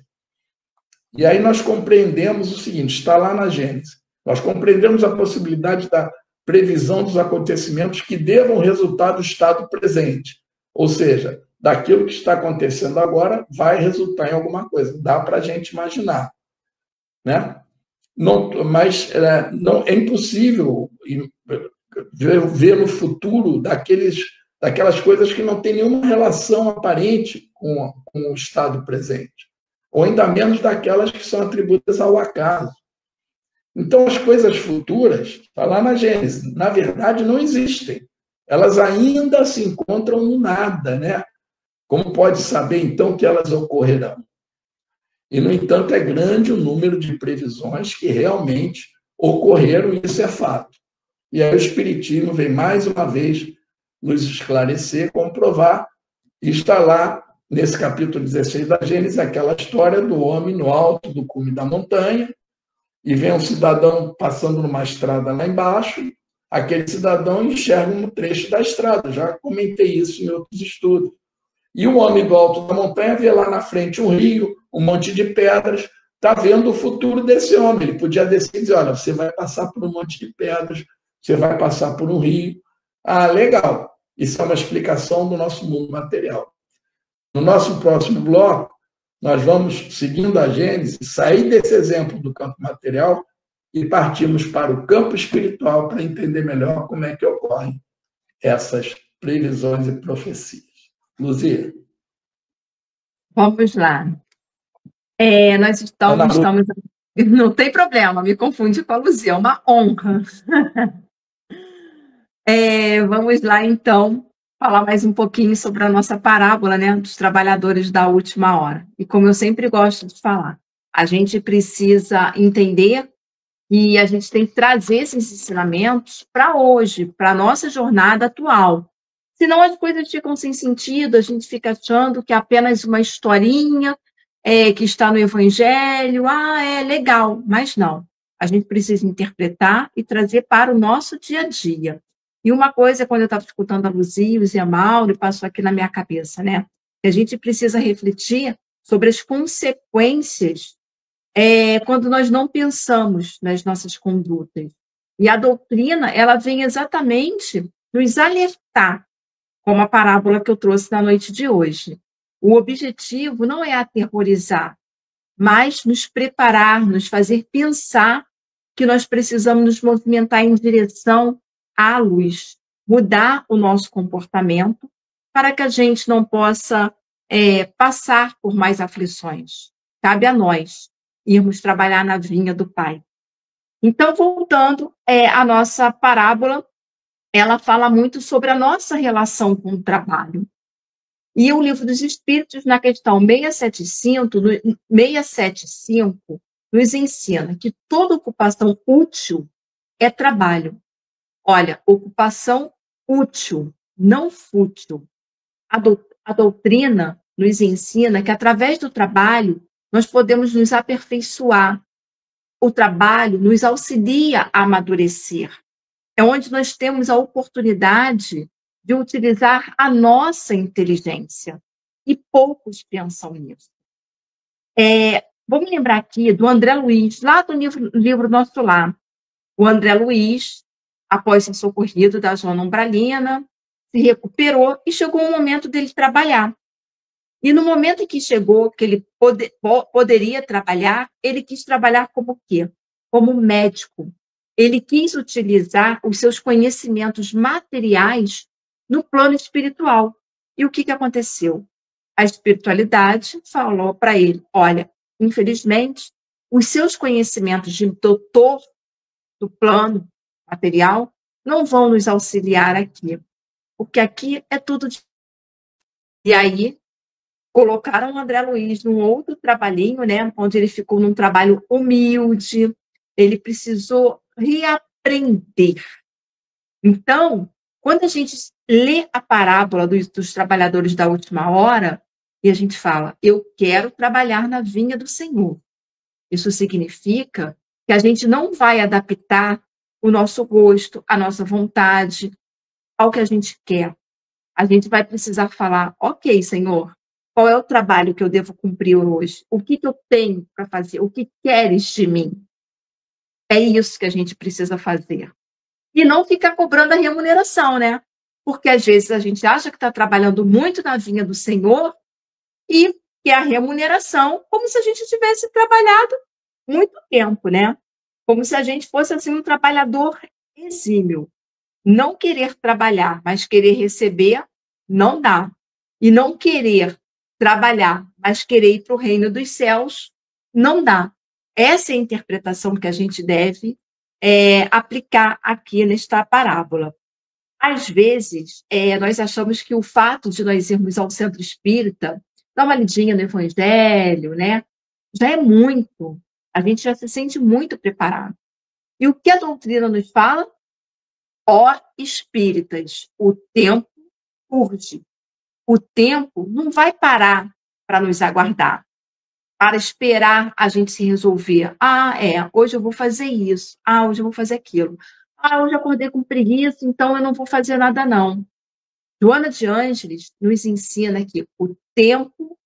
S3: E aí nós compreendemos o seguinte, está lá na Gênese. Nós compreendemos a possibilidade da previsão dos acontecimentos que devam resultar do estado presente. Ou seja, daquilo que está acontecendo agora vai resultar em alguma coisa. Dá para a gente imaginar, né? Não, mas não, é impossível ver no futuro daquelas coisas que não têm nenhuma relação aparente com o estado presente, ou ainda menos daquelas que são atribuídas ao acaso. Então, as coisas futuras, está lá na Gênesis, na verdade não existem. Elas ainda se encontram no nada, né? Como pode saber, então, que elas ocorrerão? E, no entanto, é grande o número de previsões que realmente ocorreram, e isso é fato. E aí o Espiritismo vem mais uma vez nos esclarecer, comprovar, e está lá, nesse capítulo 16 da Gênesis, aquela história do homem no alto do cume da montanha, e vem um cidadão passando numa estrada lá embaixo, aquele cidadão enxerga um trecho da estrada, já comentei isso em outros estudos. E o homem do alto da montanha vê lá na frente um rio, um monte de pedras, está vendo o futuro desse homem. Ele podia descer e dizer, olha, você vai passar por um monte de pedras, você vai passar por um rio. Ah, legal. Isso é uma explicação do nosso mundo material. No nosso próximo bloco, nós vamos, seguindo a Gênese, sair desse exemplo do campo material e partirmos para o campo espiritual para entender melhor como é que ocorrem essas previsões e profecias. Luzia.
S4: Vamos lá. Nós estamos... Não tem problema, me confunde com a Luzia, é uma honra. Vamos lá, então, falar mais um pouquinho sobre a nossa parábola, né, dos trabalhadores da última hora. E como eu sempre gosto de falar, a gente precisa entender e a gente tem que trazer esses ensinamentos para hoje, para a nossa jornada atual. Senão as coisas ficam sem sentido, a gente fica achando que é apenas uma historinha que está no Evangelho, é legal, mas não. A gente precisa interpretar e trazer para o nosso dia a dia. E uma coisa, quando eu estava escutando a Luzia, o Zé Mauro, passou aqui na minha cabeça, né? Que a gente precisa refletir sobre as consequências quando nós não pensamos nas nossas condutas. E a doutrina, ela vem exatamente nos alertar, como a parábola que eu trouxe na noite de hoje. O objetivo não é aterrorizar, mas nos preparar, nos fazer pensar que nós precisamos nos movimentar em direção à luz, mudar o nosso comportamento para que a gente não possa passar por mais aflições. Cabe a nós irmos trabalhar na vinha do Pai. Então, voltando à nossa parábola, ela fala muito sobre a nossa relação com o trabalho. E o Livro dos Espíritos, na questão 675, nos ensina que toda ocupação útil é trabalho. Olha, ocupação útil, não fútil. A doutrina nos ensina que, através do trabalho, nós podemos nos aperfeiçoar. O trabalho nos auxilia a amadurecer. É onde nós temos a oportunidade de utilizar a nossa inteligência. E poucos pensam nisso. Vamos lembrar aqui do André Luiz, lá do livro Nosso Lar. O André Luiz, após ser socorrido da zona umbralina, se recuperou e chegou o momento dele trabalhar. E no momento em que chegou, que ele poderia trabalhar, ele quis trabalhar como o quê? Como médico. Ele quis utilizar os seus conhecimentos materiais no plano espiritual. E o que aconteceu? A espiritualidade falou para ele, olha, infelizmente, os seus conhecimentos de doutor do plano material não vão nos auxiliar aqui, porque aqui é tudo. E aí, colocaram o André Luiz num outro trabalhinho, né, onde ele ficou num trabalho humilde, ele precisou reaprender. Então, quando a gente lê a parábola dos trabalhadores da última hora, e a gente fala, eu quero trabalhar na vinha do Senhor. Isso significa que a gente não vai adaptar o nosso gosto, a nossa vontade, ao que a gente quer. A gente vai precisar falar, ok, Senhor, qual é o trabalho que eu devo cumprir hoje? O que eu tenho para fazer? O que queres de mim? É isso que a gente precisa fazer. E não ficar cobrando a remuneração, né? Porque às vezes a gente acha que está trabalhando muito na vinha do Senhor e quer a remuneração como se a gente tivesse trabalhado muito tempo, né? Como se a gente fosse assim um trabalhador exímio. Não querer trabalhar, mas querer receber, não dá. E não querer trabalhar, mas querer ir para o reino dos céus, não dá. Essa é a interpretação que a gente deve aplicar aqui nesta parábola. Às vezes, nós achamos que o fato de nós irmos ao centro espírita, dar uma lidinha no Evangelho, né, já é muito. A gente já se sente muito preparado. E o que a doutrina nos fala? Ó espíritas, o tempo urge. O tempo não vai parar para nos aguardar, para esperar a gente se resolver. Hoje eu vou fazer isso. Hoje eu vou fazer aquilo. Hoje eu acordei com preguiça, então eu não vou fazer nada, não. Joana de Ângeles nos ensina que o tempo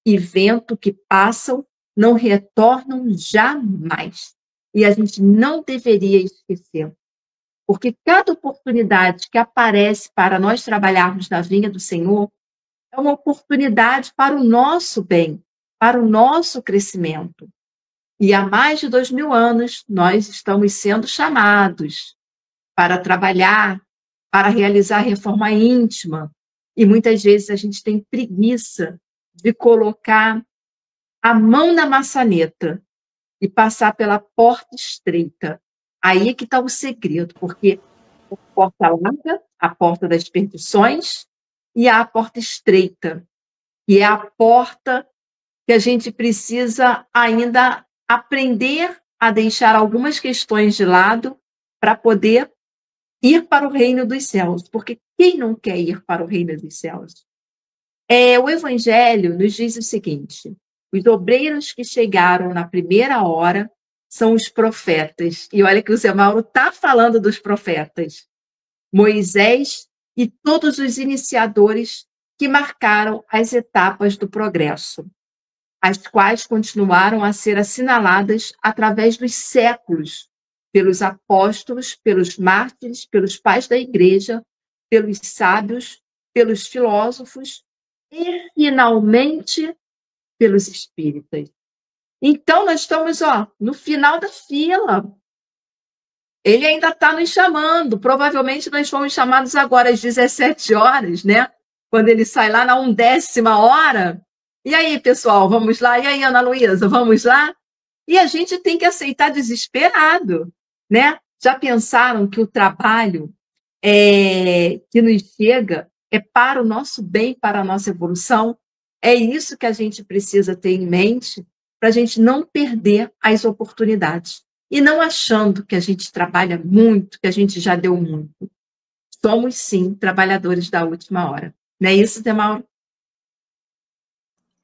S4: e vento que passam não retornam jamais. E a gente não deveria esquecer. Porque cada oportunidade que aparece para nós trabalharmos na vinha do Senhor é uma oportunidade para o nosso bem, para o nosso crescimento. E há mais de 2000 anos, nós estamos sendo chamados para trabalhar, para realizar reforma íntima. E muitas vezes a gente tem preguiça de colocar a mão na maçaneta e passar pela porta estreita. Aí é que está o segredo, porque a porta larga, a porta das perdições, e há a porta estreita, que é a porta que a gente precisa ainda aprender a deixar algumas questões de lado para poder ir para o reino dos céus. Porque quem não quer ir para o reino dos céus? O Evangelho nos diz o seguinte, os obreiros que chegaram na primeira hora são os profetas. E olha que o Zé Mauro está falando dos profetas. Moisés e todos os iniciadores que marcaram as etapas do progresso, as quais continuaram a ser assinaladas através dos séculos, pelos apóstolos, pelos mártires, pelos pais da igreja, pelos sábios, pelos filósofos e, finalmente, pelos espíritas. Então, nós estamos no final da fila. Ele ainda está nos chamando. Provavelmente nós fomos chamados agora às 17 horas, né? Quando ele sai lá na 1ª hora. E aí, pessoal, vamos lá? E aí, Ana Luísa, vamos lá? E a gente tem que aceitar desesperado, né? Já pensaram que o trabalho que nos chega é para o nosso bem, para a nossa evolução? É isso que a gente precisa ter em mente para a gente não perder as oportunidades. E não achando que a gente trabalha muito, que a gente já deu muito. Somos, sim, trabalhadores da última hora. Não é isso, Zé Mauro?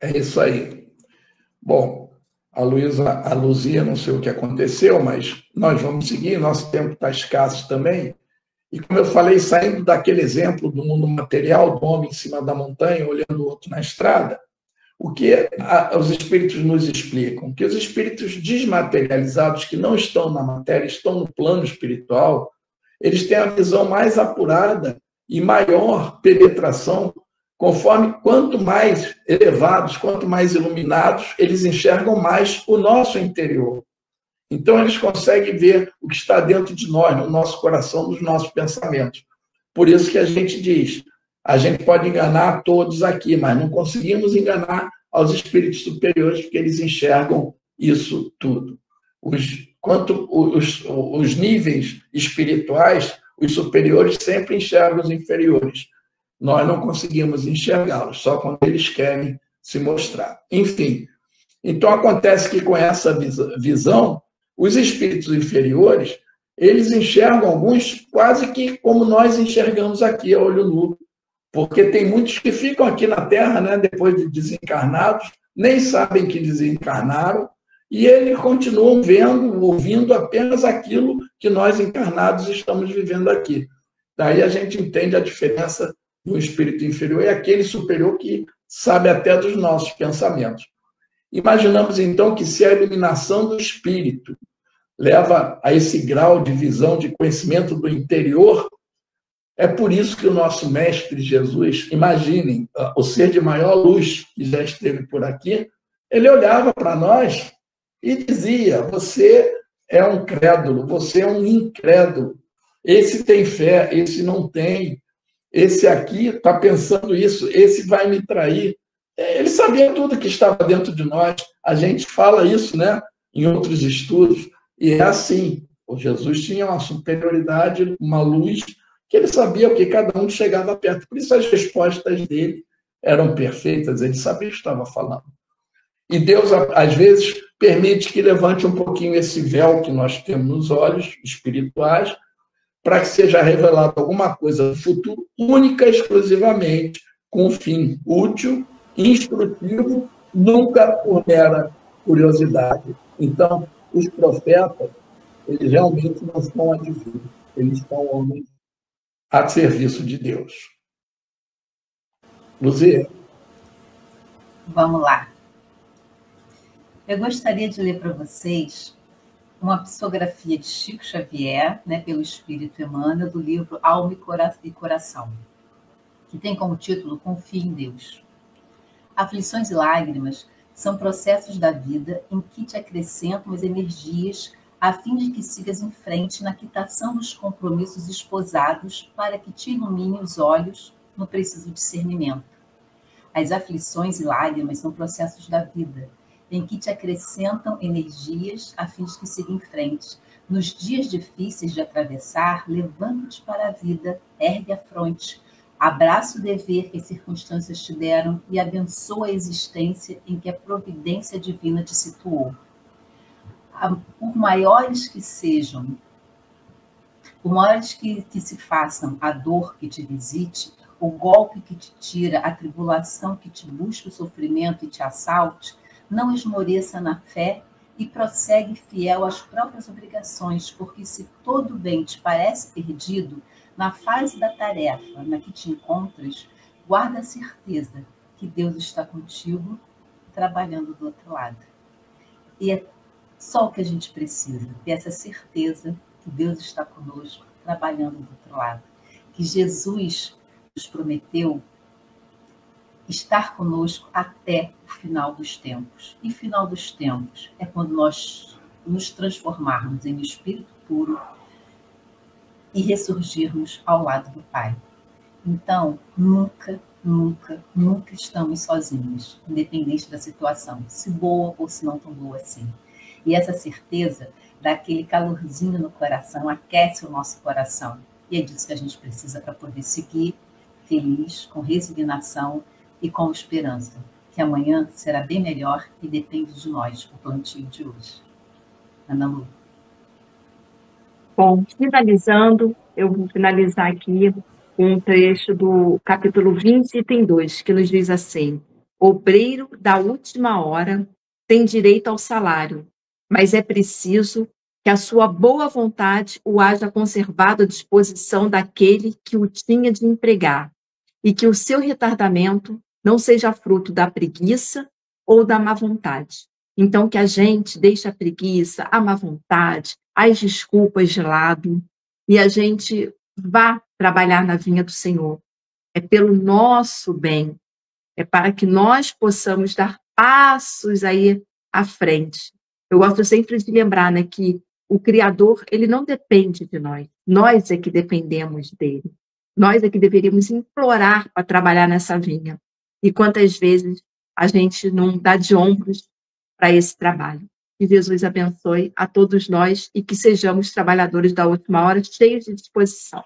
S3: É isso aí. Bom, a Luzia, não sei o que aconteceu, mas nós vamos seguir, nosso tempo está escasso também. E como eu falei, saindo daquele exemplo do mundo material, do homem em cima da montanha, olhando o outro na estrada, O que os espíritos nos explicam? Que os espíritos desmaterializados, que não estão na matéria, estão no plano espiritual, eles têm a visão mais apurada e maior penetração, conforme quanto mais elevados, quanto mais iluminados, eles enxergam mais o nosso interior. Então, eles conseguem ver o que está dentro de nós, no nosso coração, nos nossos pensamentos. Por isso que a gente diz, a gente pode enganar todos aqui, mas não conseguimos enganar aos espíritos superiores, porque eles enxergam isso tudo. Quanto os níveis espirituais, os superiores sempre enxergam os inferiores. Nós não conseguimos enxergá-los, só quando eles querem se mostrar. Enfim, então acontece que com essa visão, os espíritos inferiores, eles enxergam alguns quase que como nós enxergamos aqui a olho nu, porque tem muitos que ficam aqui na Terra, né, depois de desencarnados, nem sabem que desencarnaram, e eles continuam vendo, ouvindo apenas aquilo que nós encarnados estamos vivendo aqui. Daí a gente entende a diferença do espírito inferior e aquele superior que sabe até dos nossos pensamentos. Imaginamos, então, que se a iluminação do espírito leva a esse grau de visão, de conhecimento do interior, é por isso que o nosso Mestre Jesus, imaginem, o ser de maior luz que já esteve por aqui, ele olhava para nós e dizia, você é um crédulo, você é um incrédulo, esse tem fé, esse não tem, esse aqui está pensando isso, esse vai me trair. Ele sabia tudo que estava dentro de nós, a gente fala isso, né, em outros estudos, e é assim, o Jesus tinha uma superioridade, uma luz, que ele sabia o que cada um chegava perto, por isso as respostas dele eram perfeitas, ele sabia o que estava falando. E Deus, às vezes, permite que levante um pouquinho esse véu que nós temos nos olhos espirituais, para que seja revelado alguma coisa do futuro, única e exclusivamente, com um fim útil, instrutivo, nunca por mera curiosidade. Então, os profetas, eles realmente não são adivinhos, eles são homens a serviço de Deus. Luzia?
S2: Vamos lá. Eu gostaria de ler para vocês uma psicografia de Chico Xavier, né, pelo Espírito Emmanuel, do livro Alma e Coração, que tem como título Confie em Deus. Aflições e lágrimas são processos da vida em que te acrescentam as energias a fim de que sigas em frente na quitação dos compromissos esposados para que te ilumine os olhos no preciso discernimento. As aflições e lágrimas são processos da vida em que te acrescentam energias a fim de que siga em frente. Nos dias difíceis de atravessar, levanta-te para a vida, ergue a fronte, abraça o dever que as circunstâncias te deram e abençoa a existência em que a providência divina te situou. Por maiores que sejam, por maiores que se façam a dor que te visite, o golpe que te tira, a tribulação que te busca o sofrimento e te assalte, não esmoreça na fé e prossegue fiel às próprias obrigações, porque se todo bem te parece perdido, na fase da tarefa na que te encontras, guarda a certeza que Deus está contigo, trabalhando do outro lado. E é só o que a gente precisa, ter essa certeza que Deus está conosco, trabalhando do outro lado. Que Jesus nos prometeu estar conosco até o final dos tempos. E final dos tempos é quando nós nos transformarmos em espírito puro e ressurgirmos ao lado do Pai. Então, nunca, nunca, nunca estamos sozinhos, independente da situação, se boa ou se não tão boa assim. E essa certeza dá aquele calorzinho no coração, aquece o nosso coração. E é disso que a gente precisa para poder seguir feliz, com resignação e com esperança, que amanhã será bem melhor e depende de nós, o plantio de hoje. Ana Lu.
S4: Bom, finalizando, eu vou finalizar aqui com um trecho do capítulo 20, item 2, que nos diz assim: obreiro da última hora tem direito ao salário, mas é preciso que a sua boa vontade o haja conservado à disposição daquele que o tinha de empregar, e que o seu retardamento não seja fruto da preguiça ou da má vontade. Então, que a gente deixe a preguiça, a má vontade, as desculpas de lado e a gente vá trabalhar na vinha do Senhor. É pelo nosso bem, é para que nós possamos dar passos aí à frente. Eu gosto sempre de lembrar, né, que o Criador, ele não depende de nós é que dependemos dele. Nós é que deveríamos implorar para trabalhar nessa vinha. E quantas vezes a gente não dá de ombros para esse trabalho. Que Jesus abençoe a todos nós e que sejamos trabalhadores da última hora, cheios de disposição.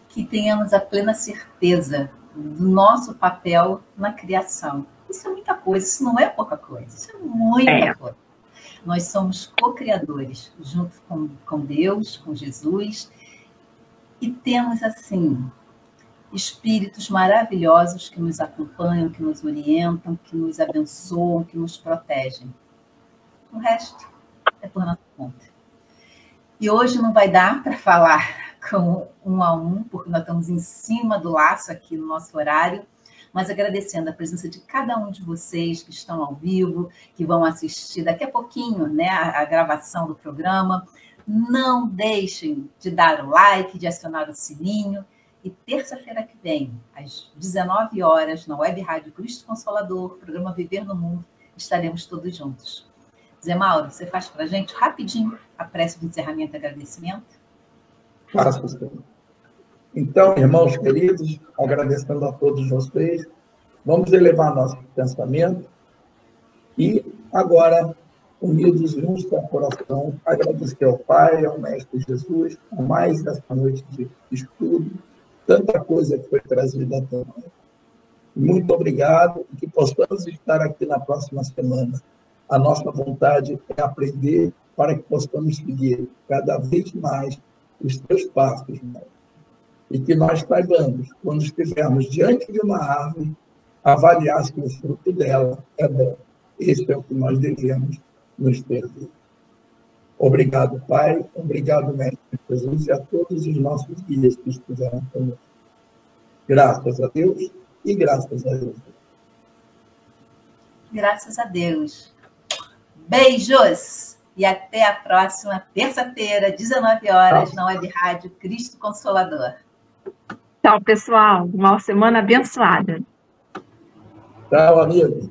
S2: Que tenhamos a plena certeza do nosso papel na criação. Isso é muita coisa, isso não é pouca coisa, isso é muita coisa. Nós somos co-criadores, junto com Deus, com Jesus, e temos, assim, espíritos maravilhosos que nos acompanham, que nos orientam, que nos abençoam, que nos protegem. O resto é por nossa conta. E hoje não vai dar para falar com um a um, porque nós estamos em cima do laço aqui no nosso horário, mas agradecendo a presença de cada um de vocês que estão ao vivo, que vão assistir daqui a pouquinho, né, a gravação do programa. Não deixem de dar o like, de acionar o sininho. E terça-feira que vem, às 19 horas, na Web Rádio Cristo Consolador, programa Viver no Mundo, estaremos todos juntos. Zé Mauro, você faz para a gente rapidinho a prece de encerramento e agradecimento?
S3: Faço, senhor. Então, irmãos queridos, agradecendo a todos vocês, vamos elevar nosso pensamento e agora, unidos em um só coração, agradecer ao Pai, ao Mestre Jesus, por mais essa noite de estudo, tanta coisa que foi trazida até nós. Muito obrigado e que possamos estar aqui na próxima semana. A nossa vontade é aprender para que possamos seguir cada vez mais os teus passos, irmão. E que nós saibamos, quando estivermos diante de uma árvore, avaliar se o fruto dela é bom. Esse é o que nós devemos nos servir. Obrigado, Pai. Obrigado, Mestre Jesus, e a todos os nossos guias que estiveram conosco. Graças a Deus e graças a Jesus.
S2: Graças a Deus. Beijos! E até a próxima terça-feira, 19 horas, na Web Rádio Cristo Consolador.
S4: Tchau, pessoal. Uma semana abençoada.
S3: Tchau, amigos.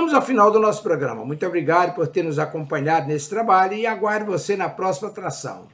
S1: Chegamos ao final do nosso programa. Muito obrigado por ter nos acompanhado nesse trabalho e aguardo você na próxima atração.